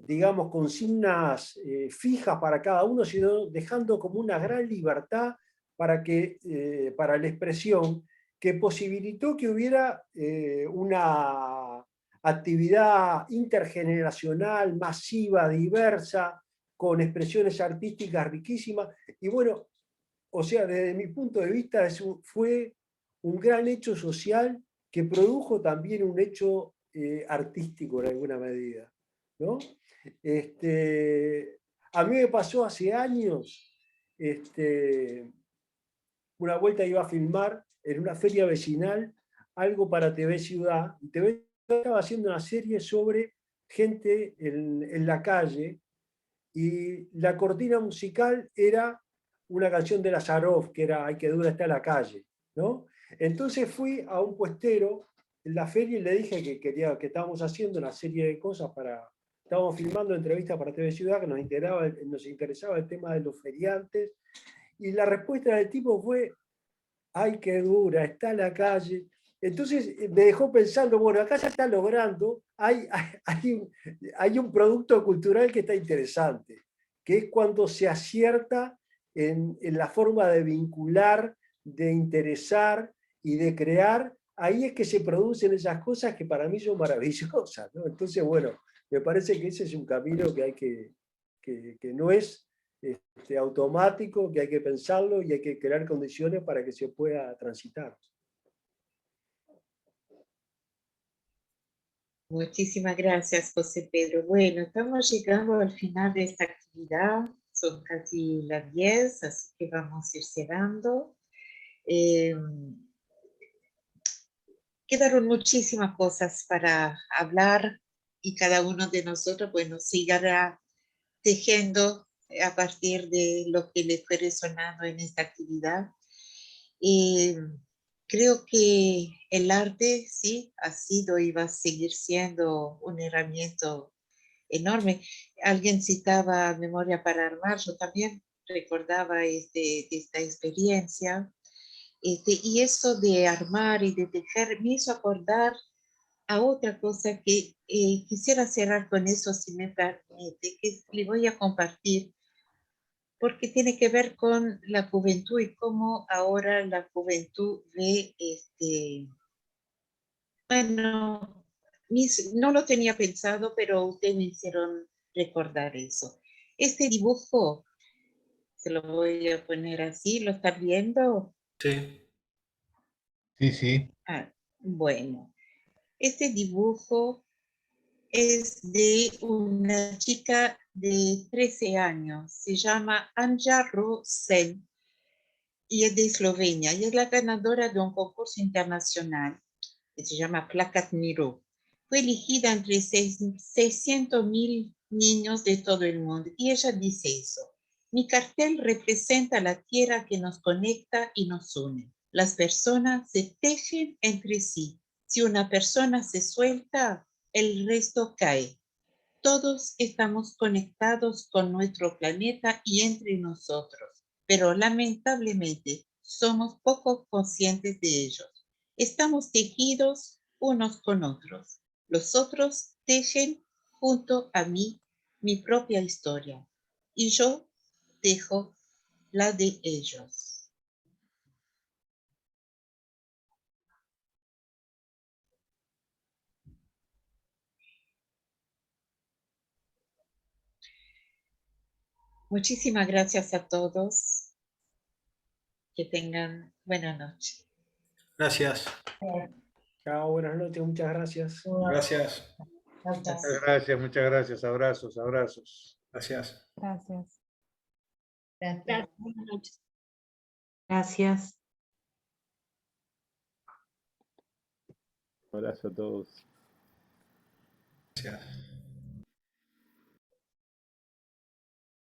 digamos, consignas fijas para cada uno, sino dejando como una gran libertad para la expresión, que posibilitó que hubiera una actividad intergeneracional, masiva, diversa, con expresiones artísticas riquísimas. Y bueno, o sea, desde mi punto de vista fue un gran hecho social que produjo también un hecho artístico en alguna medida, ¿no? A mí me pasó hace años, una vuelta iba a filmar en una feria vecinal algo para TV Ciudad, y TV Ciudad estaba haciendo una serie sobre gente en la calle, y la cortina musical era una canción de Lazaroff, que era Ay, qué dura está la calle, ¿no? Entonces fui a un puestero en la feria y le dije que estábamos haciendo una serie de cosas estábamos filmando entrevistas para TV Ciudad, que nos interesaba el tema de los feriantes, y la respuesta del tipo fue, ay, qué dura, está la calle. Entonces me dejó pensando, bueno, acá se está logrando, hay un producto cultural que está interesante, que es cuando se acierta en la forma de vincular, de interesar y de crear, ahí es que se producen esas cosas que para mí son maravillosas, ¿no? Entonces, bueno, me parece que ese es un camino que no es automático, que hay que pensarlo y hay que crear condiciones para que se pueda transitar. Muchísimas gracias, José Pedro. Bueno, estamos llegando al final de esta actividad. Son casi las 10, así que vamos a ir cerrando. Quedaron muchísimas cosas para hablar y cada uno de nosotros, bueno, seguirá tejiendo a partir de lo que le fue resonando en esta actividad. Creo que el arte, sí, ha sido y va a seguir siendo una herramienta enorme. Alguien citaba Memoria para Armar, yo también recordaba esta experiencia. Y eso de armar y de tejer me hizo acordar a otra cosa que quisiera cerrar con eso, si me permite, que le voy a compartir, porque tiene que ver con la juventud y cómo ahora la juventud ve, bueno, no lo tenía pensado, pero ustedes me hicieron recordar eso. Este dibujo, se lo voy a poner así, ¿lo están viendo? Sí. Sí, sí. Ah, bueno, este dibujo es de una chica de 13 años, se llama Anja Rosell y es de Eslovenia y es la ganadora de un concurso internacional que se llama Placat Miro. Fue elegida entre 600.000 niños de todo el mundo y ella dice eso. Mi cartel representa la tierra que nos conecta y nos une. Las personas se tejen entre sí. Si una persona se suelta, el resto cae. Todos estamos conectados con nuestro planeta y entre nosotros, pero lamentablemente somos poco conscientes de ellos. Estamos tejidos unos con otros. Los otros tejen junto a mí mi propia historia y yo tejo la de ellos. Muchísimas gracias a todos. Que tengan buena noche. Gracias. Chao, buenas noches, muchas gracias. Gracias. Muchas gracias. Abrazos, abrazos. Gracias. Gracias. Gracias. Buenas noches. Gracias. Un abrazo a todos. Gracias.